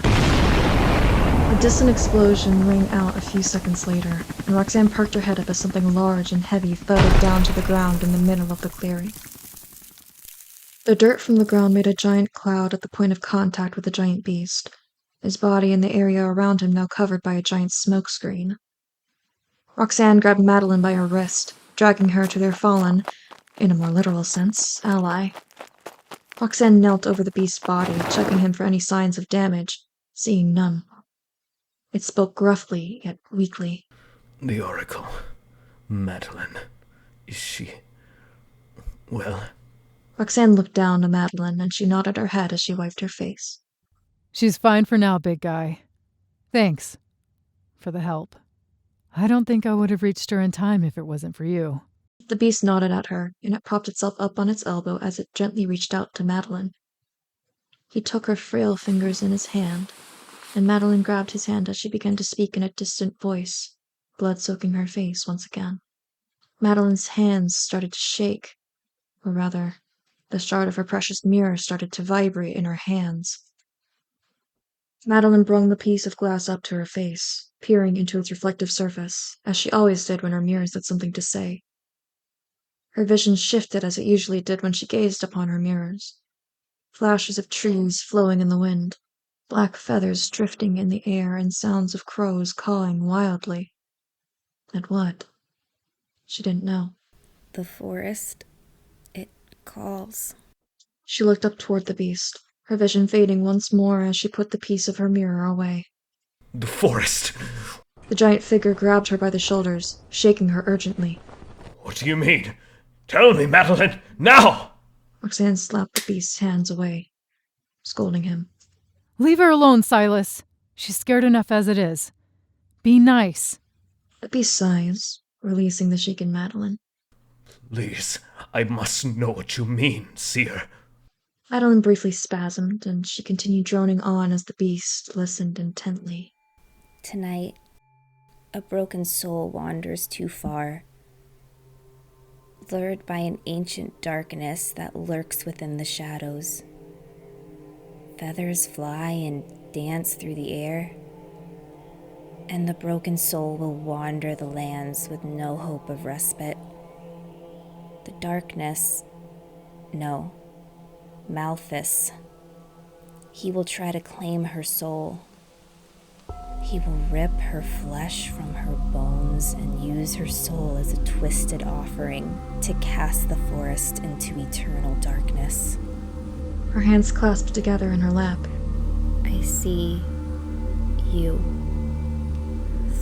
A distant explosion rang out a few seconds later, and Roxanne perked her head up as something large and heavy thudded down to the ground in the middle of the clearing. The dirt from the ground made a giant cloud at the point of contact with the giant beast, his body and the area around him now covered by a giant smoke screen. Roxanne grabbed Madeline by her wrist, dragging her to their fallen, in a more literal sense, ally. Roxanne knelt over the beast's body, checking him for any signs of damage, seeing none. It spoke gruffly, yet weakly. The Oracle. Madeline. Is she... well? Roxanne looked down to Madeline, and she nodded her head as she wiped her face. She's fine for now, big guy. Thanks for the help. I don't think I would have reached her in time if it wasn't for you. The beast nodded at her, and it propped itself up on its elbow as it gently reached out to Madeline. He took her frail fingers in his hand, and Madeline grabbed his hand as she began to speak in a distant voice, blood soaking her face once again. Madeline's hands started to shake, or rather, the shard of her precious mirror started to vibrate in her hands. Madeline brung the piece of glass up to her face, peering into its reflective surface, as she always did when her mirrors had something to say. Her vision shifted as it usually did when she gazed upon her mirrors. Flashes of trees flowing in the wind, black feathers drifting in the air, and sounds of crows cawing wildly. At what? She didn't know. The forest, it calls. She looked up toward the beast, her vision fading once more as she put the piece of her mirror away. The forest! The giant figure grabbed her by the shoulders, shaking her urgently. What do you mean? Tell me, Madeline, now! Roxanne slapped the beast's hands away, scolding him. Leave her alone, Silas. She's scared enough as it is. Be nice. The beast sighs, releasing the shaken Madeline. Please, I must know what you mean, seer. Madeline briefly spasmed, and she continued droning on as the beast listened intently. Tonight, a broken soul wanders too far, lured by an ancient darkness that lurks within the shadows. Feathers fly and dance through the air, and the broken soul will wander the lands with no hope of respite. The darkness, no, Malthus, he will try to claim her soul. He will rip her flesh from her bones and use her soul as a twisted offering to cast the forest into eternal darkness. Her hands clasped together in her lap. I see you.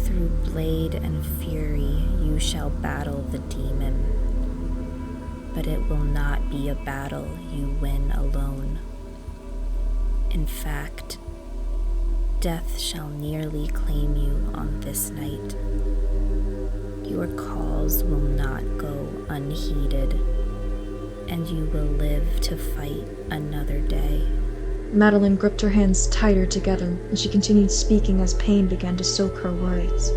Through blade and fury you shall battle the demon. But it will not be a battle you win alone. In fact, Death shall nearly claim you on this night. Your calls will not go unheeded, and you will live to fight another day. Madeline gripped her hands tighter together, and she continued speaking as pain began to soak her words.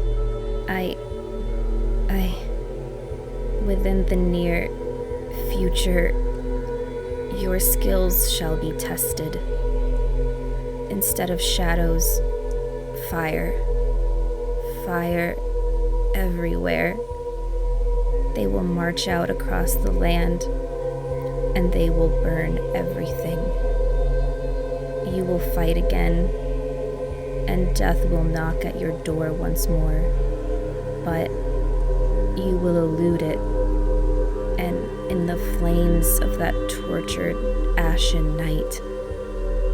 Within the near future, your skills shall be tested. Instead of shadows, fire. Fire everywhere. They will march out across the land, and they will burn everything. You will fight again, and death will knock at your door once more, but you will elude it, and in the flames of that tortured, ashen night,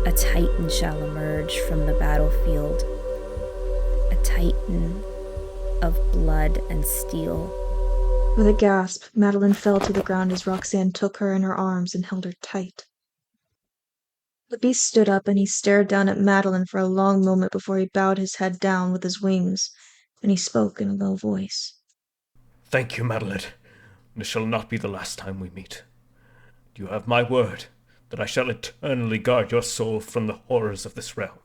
a titan shall emerge from the battlefield, a titan of blood and steel. With a gasp, Madeline fell to the ground as Roxanne took her in her arms and held her tight. The beast stood up and he stared down at Madeline for a long moment before he bowed his head down with his wings, and he spoke in a low voice. Thank you, Madeline. This shall not be the last time we meet. You have my word that I shall eternally guard your soul from the horrors of this realm.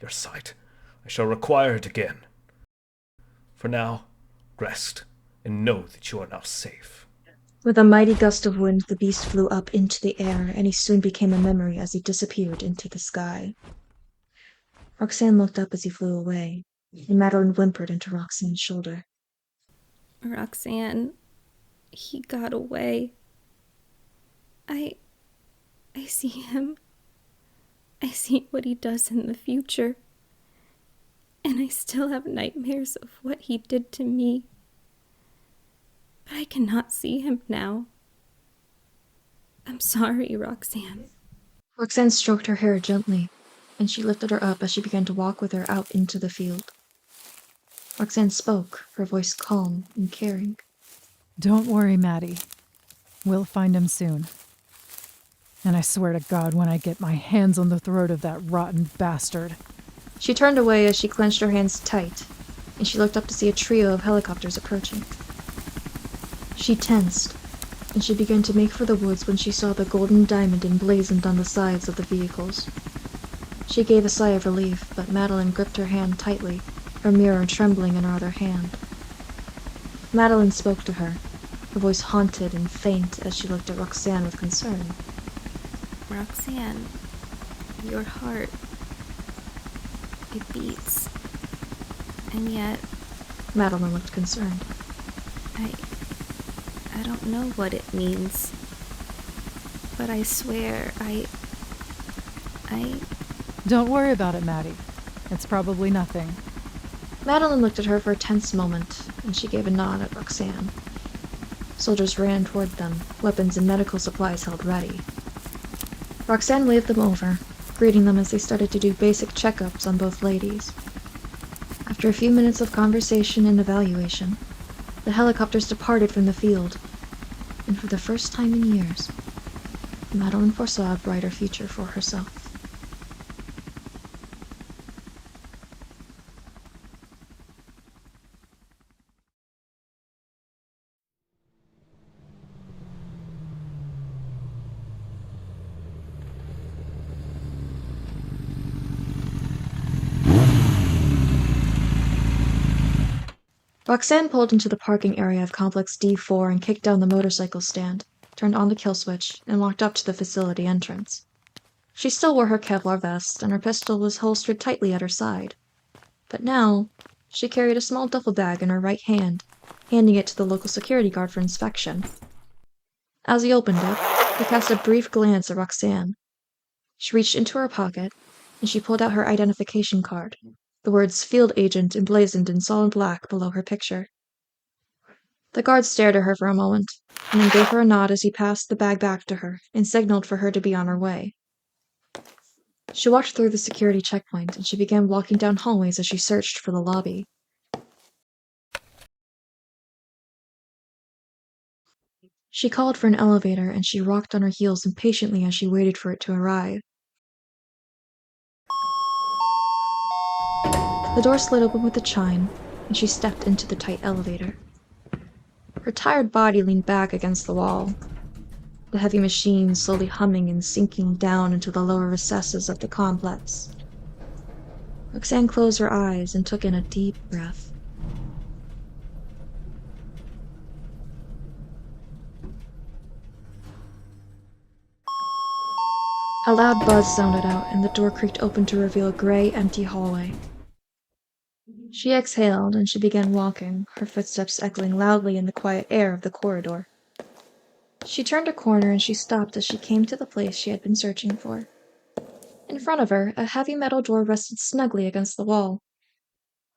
Your sight, I shall require it again. For now, rest, and know that you are now safe. With a mighty gust of wind, the beast flew up into the air, and he soon became a memory as he disappeared into the sky. Roxanne looked up as he flew away, and Madeline whimpered into Roxanne's shoulder. Roxanne, he got away. I see him. I see what he does in the future. And I still have nightmares of what he did to me. But I cannot see him now. I'm sorry, Roxanne. Roxanne stroked her hair gently, and she lifted her up as she began to walk with her out into the field. Roxanne spoke, her voice calm and caring. Don't worry, Maddie. We'll find him soon. And I swear to God, when I get my hands on the throat of that rotten bastard. She turned away as she clenched her hands tight, and she looked up to see a trio of helicopters approaching. She tensed, and she began to make for the woods when she saw the golden diamond emblazoned on the sides of the vehicles. She gave a sigh of relief, but Madeline gripped her hand tightly, her mirror trembling in her other hand. Madeline spoke to her, her voice haunted and faint as she looked at Roxanne with concern. Roxanne, your heart, it beats. And yet, Madeline looked concerned. I don't know what it means. But I swear, I... Don't worry about it, Maddie. It's probably nothing. Madeline looked at her for a tense moment, and she gave a nod at Roxanne. Soldiers ran toward them, weapons and medical supplies held ready. Roxanne waved them over, greeting them as they started to do basic checkups on both ladies. After a few minutes of conversation and evaluation, the helicopters departed from the field, and for the first time in years, Madeline foresaw a brighter future for herself. Roxanne pulled into the parking area of Complex D.U.R.E. and kicked down the motorcycle stand, turned on the kill switch, and walked up to the facility entrance. She still wore her Kevlar vest, and her pistol was holstered tightly at her side. But now, she carried a small duffel bag in her right hand, handing it to the local security guard for inspection. As he opened it, he cast a brief glance at Roxanne. She reached into her pocket, and she pulled out her identification card, the words Field Agent emblazoned in solid black below her picture. The guard stared at her for a moment, and then gave her a nod as he passed the bag back to her and signaled for her to be on her way. She walked through the security checkpoint, and she began walking down hallways as she searched for the lobby. She called for an elevator, and she rocked on her heels impatiently as she waited for it to arrive. The door slid open with a chime, and she stepped into the tight elevator. Her tired body leaned back against the wall, the heavy machine slowly humming and sinking down into the lower recesses of the complex. Roxanne closed her eyes and took in a deep breath. A loud buzz sounded out, and the door creaked open to reveal a gray, empty hallway. She exhaled, and she began walking, her footsteps echoing loudly in the quiet air of the corridor. She turned a corner and she stopped as she came to the place she had been searching for. In front of her, a heavy metal door rested snugly against the wall,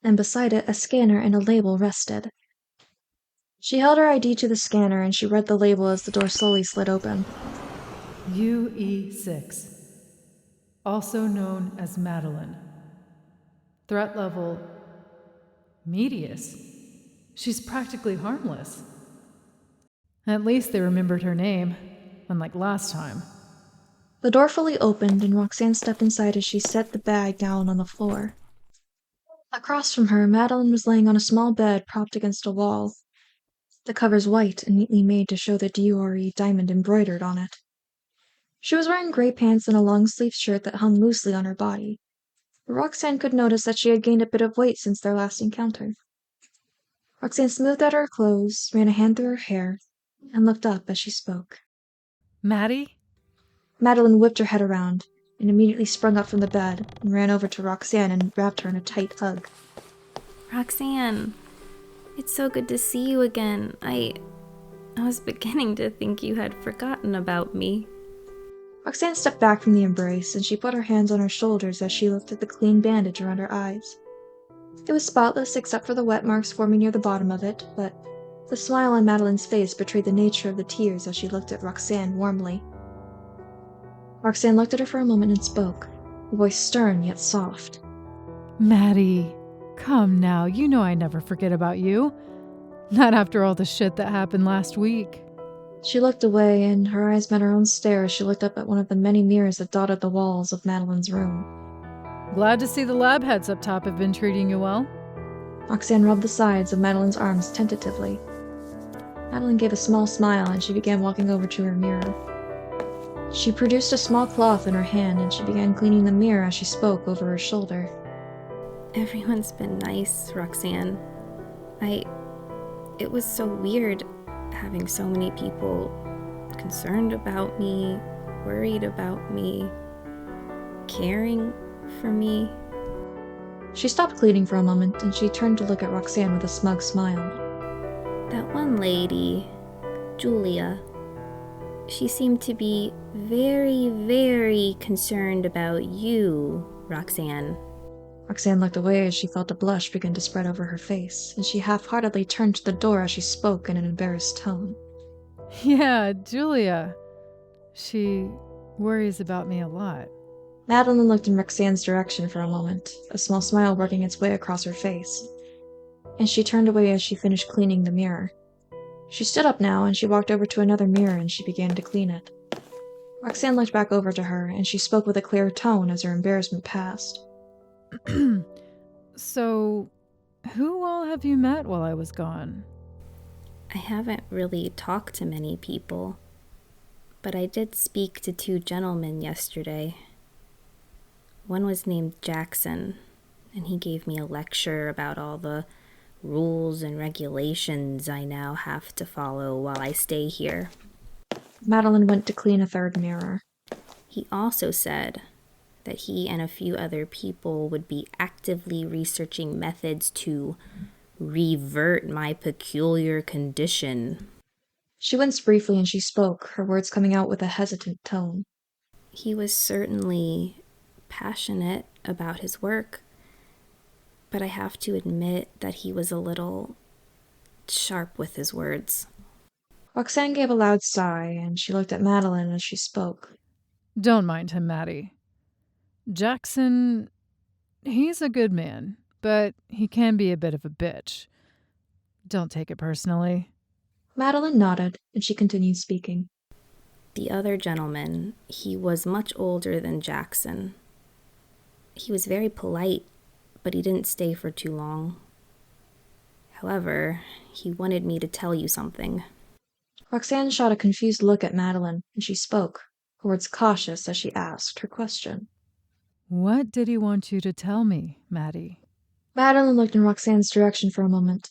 and beside it, a scanner and a label rested. She held her ID to the scanner and she read the label as the door slowly slid open. UE6, also known as Madeline. Threat level medius. She's practically harmless. At least they remembered her name, unlike last time. The door fully opened and Roxanne stepped inside as she set the bag down on the floor. Across from her, Madeline was laying on a small bed propped against a wall, the covers white and neatly made to show the D.U.R.E diamond embroidered on it. She was wearing gray pants and a long-sleeved shirt that hung loosely on her body. Roxanne could notice that she had gained a bit of weight since their last encounter. Roxanne smoothed out her clothes, ran a hand through her hair, and looked up as she spoke. Maddie? Madeline whipped her head around and immediately sprung up from the bed and ran over to Roxanne and wrapped her in a tight hug. Roxanne, it's so good to see you again. I was beginning to think you had forgotten about me. Roxanne stepped back from the embrace and she put her hands on her shoulders as she looked at the clean bandage around her eyes. It was spotless except for the wet marks forming near the bottom of it, but the smile on Madeline's face betrayed the nature of the tears as she looked at Roxanne warmly. Roxanne looked at her for a moment and spoke, a voice stern yet soft. Maddie, come now, you know I never forget about you. Not after all the shit that happened last week. She looked away, and her eyes met her own stare as she looked up at one of the many mirrors that dotted the walls of Madeline's room. Glad to see the lab heads up top have been treating you well. Roxanne rubbed the sides of Madeline's arms tentatively. Madeline gave a small smile and she began walking over to her mirror. She produced a small cloth in her hand and she began cleaning the mirror as she spoke over her shoulder. Everyone's been nice, Roxanne. It was so weird having so many people concerned about me, worried about me, caring for me. She stopped cleaning for a moment and she turned to look at Roxanne with a smug smile. That one lady, Julia, she seemed to be very, very concerned about you, Roxanne. Roxanne looked away as she felt a blush begin to spread over her face, and she half-heartedly turned to the door as she spoke in an embarrassed tone. Yeah, Julia. She worries about me a lot. Madeline looked in Roxanne's direction for a moment, a small smile working its way across her face, and she turned away as she finished cleaning the mirror. She stood up now and she walked over to another mirror and she began to clean it. Roxanne looked back over to her and she spoke with a clear tone as her embarrassment passed. So, who all have you met while I was gone? I haven't really talked to many people, but I did speak to 2 gentlemen yesterday. One was named Jackson, and he gave me a lecture about all the rules and regulations I now have to follow while I stay here. Madeline went to clean a third mirror. He also said that he and a few other people would be actively researching methods to revert my peculiar condition. She winced briefly and she spoke, her words coming out with a hesitant tone. He was certainly passionate about his work, but I have to admit that he was a little sharp with his words. Roxanne gave a loud sigh and she looked at Madeline as she spoke. Don't mind him, Maddie. Jackson, he's a good man, but he can be a bit of a bitch. Don't take it personally. Madeline nodded, and she continued speaking. The other gentleman, he was much older than Jackson. He was very polite, but he didn't stay for too long. However, he wanted me to tell you something. Roxanne shot a confused look at Madeline, and she spoke, her words cautious as she asked her question. What did he want you to tell me, Maddie? Madeline looked in Roxanne's direction for a moment,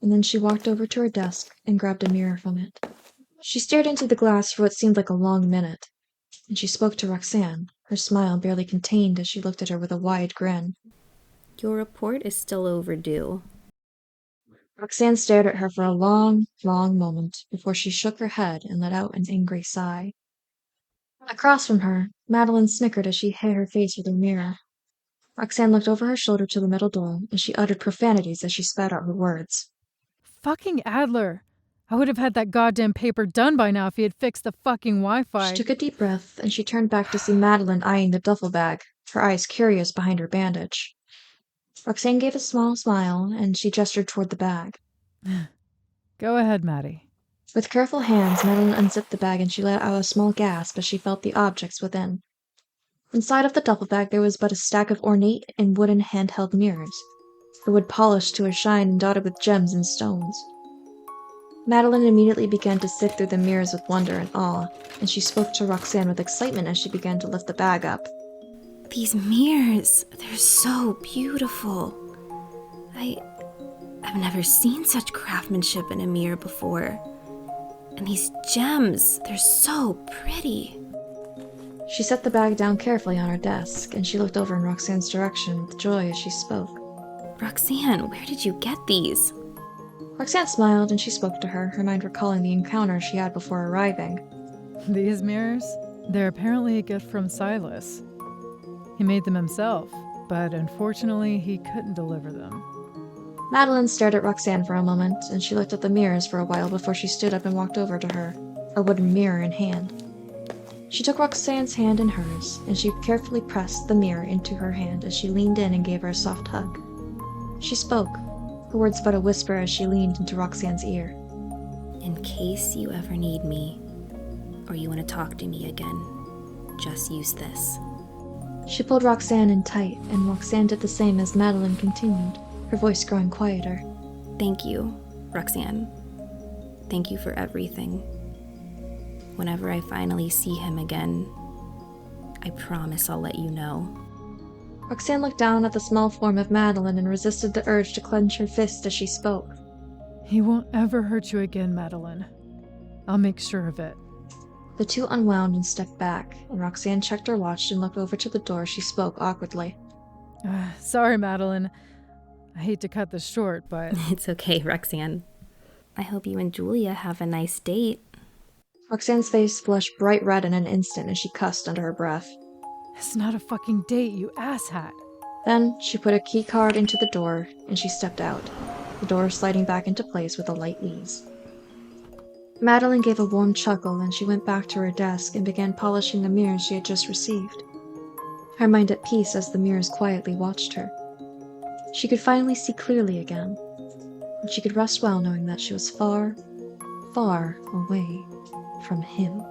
and then she walked over to her desk and grabbed a mirror from it. She stared into the glass for what seemed like a long minute, and she spoke to Roxanne, her smile barely contained as she looked at her with a wide grin. Your report is still overdue. Roxanne stared at her for a long, long moment before she shook her head and let out an angry sigh. Across from her, Madeline snickered as she hid her face with her mirror. Roxanne looked over her shoulder to the metal door, and she uttered profanities as she spat out her words. Fucking Adler! I would have had that goddamn paper done by now if he had fixed the fucking Wi-Fi. She took a deep breath, and she turned back to see Madeline eyeing the duffel bag, her eyes curious behind her bandage. Roxanne gave a small smile, and she gestured toward the bag. Go ahead, Maddie. With careful hands, Madeline unzipped the bag and she let out a small gasp as she felt the objects within. Inside of the duffel bag there was but a stack of ornate and wooden handheld mirrors, the wood polished to a shine and dotted with gems and stones. Madeline immediately began to sift through the mirrors with wonder and awe, and she spoke to Roxanne with excitement as she began to lift the bag up. These mirrors, they're so beautiful. I've never seen such craftsmanship in a mirror before. And these gems, they're so pretty. She set the bag down carefully on her desk, and she looked over in Roxanne's direction with joy as she spoke. Roxanne, where did you get these? Roxanne smiled and she spoke to her mind recalling the encounter she had before arriving. These mirrors? They're apparently a gift from Silas. He made them himself, but unfortunately he couldn't deliver them. Madeline stared at Roxanne for a moment, and she looked at the mirrors for a while before she stood up and walked over to her, a wooden mirror in hand. She took Roxanne's hand in hers, and she carefully pressed the mirror into her hand as she leaned in and gave her a soft hug. She spoke, her words but a whisper as she leaned into Roxanne's ear. In case you ever need me, or you want to talk to me again, just use this. She pulled Roxanne in tight, and Roxanne did the same as Madeline continued, her voice growing quieter. Thank you, Roxanne. Thank you for everything. Whenever I finally see him again, I promise I'll let you know. Roxanne looked down at the small form of Madeline and resisted the urge to clench her fist as she spoke. He won't ever hurt you again, Madeline. I'll make sure of it. The two unwound and stepped back, and Roxanne checked her watch and looked over to the door. She spoke awkwardly. Sorry, Madeline. I hate to cut this short, but... It's okay, Roxanne. I hope you and Julia have a nice date. Roxanne's face flushed bright red in an instant as she cussed under her breath. It's not a fucking date, you asshat. Then she put a key card into the door, and she stepped out, the door sliding back into place with a light ease. Madeline gave a warm chuckle, and she went back to her desk and began polishing the mirrors she had just received, her mind at peace as the mirrors quietly watched her. She could finally see clearly again, and she could rest well knowing that she was far, far away from him.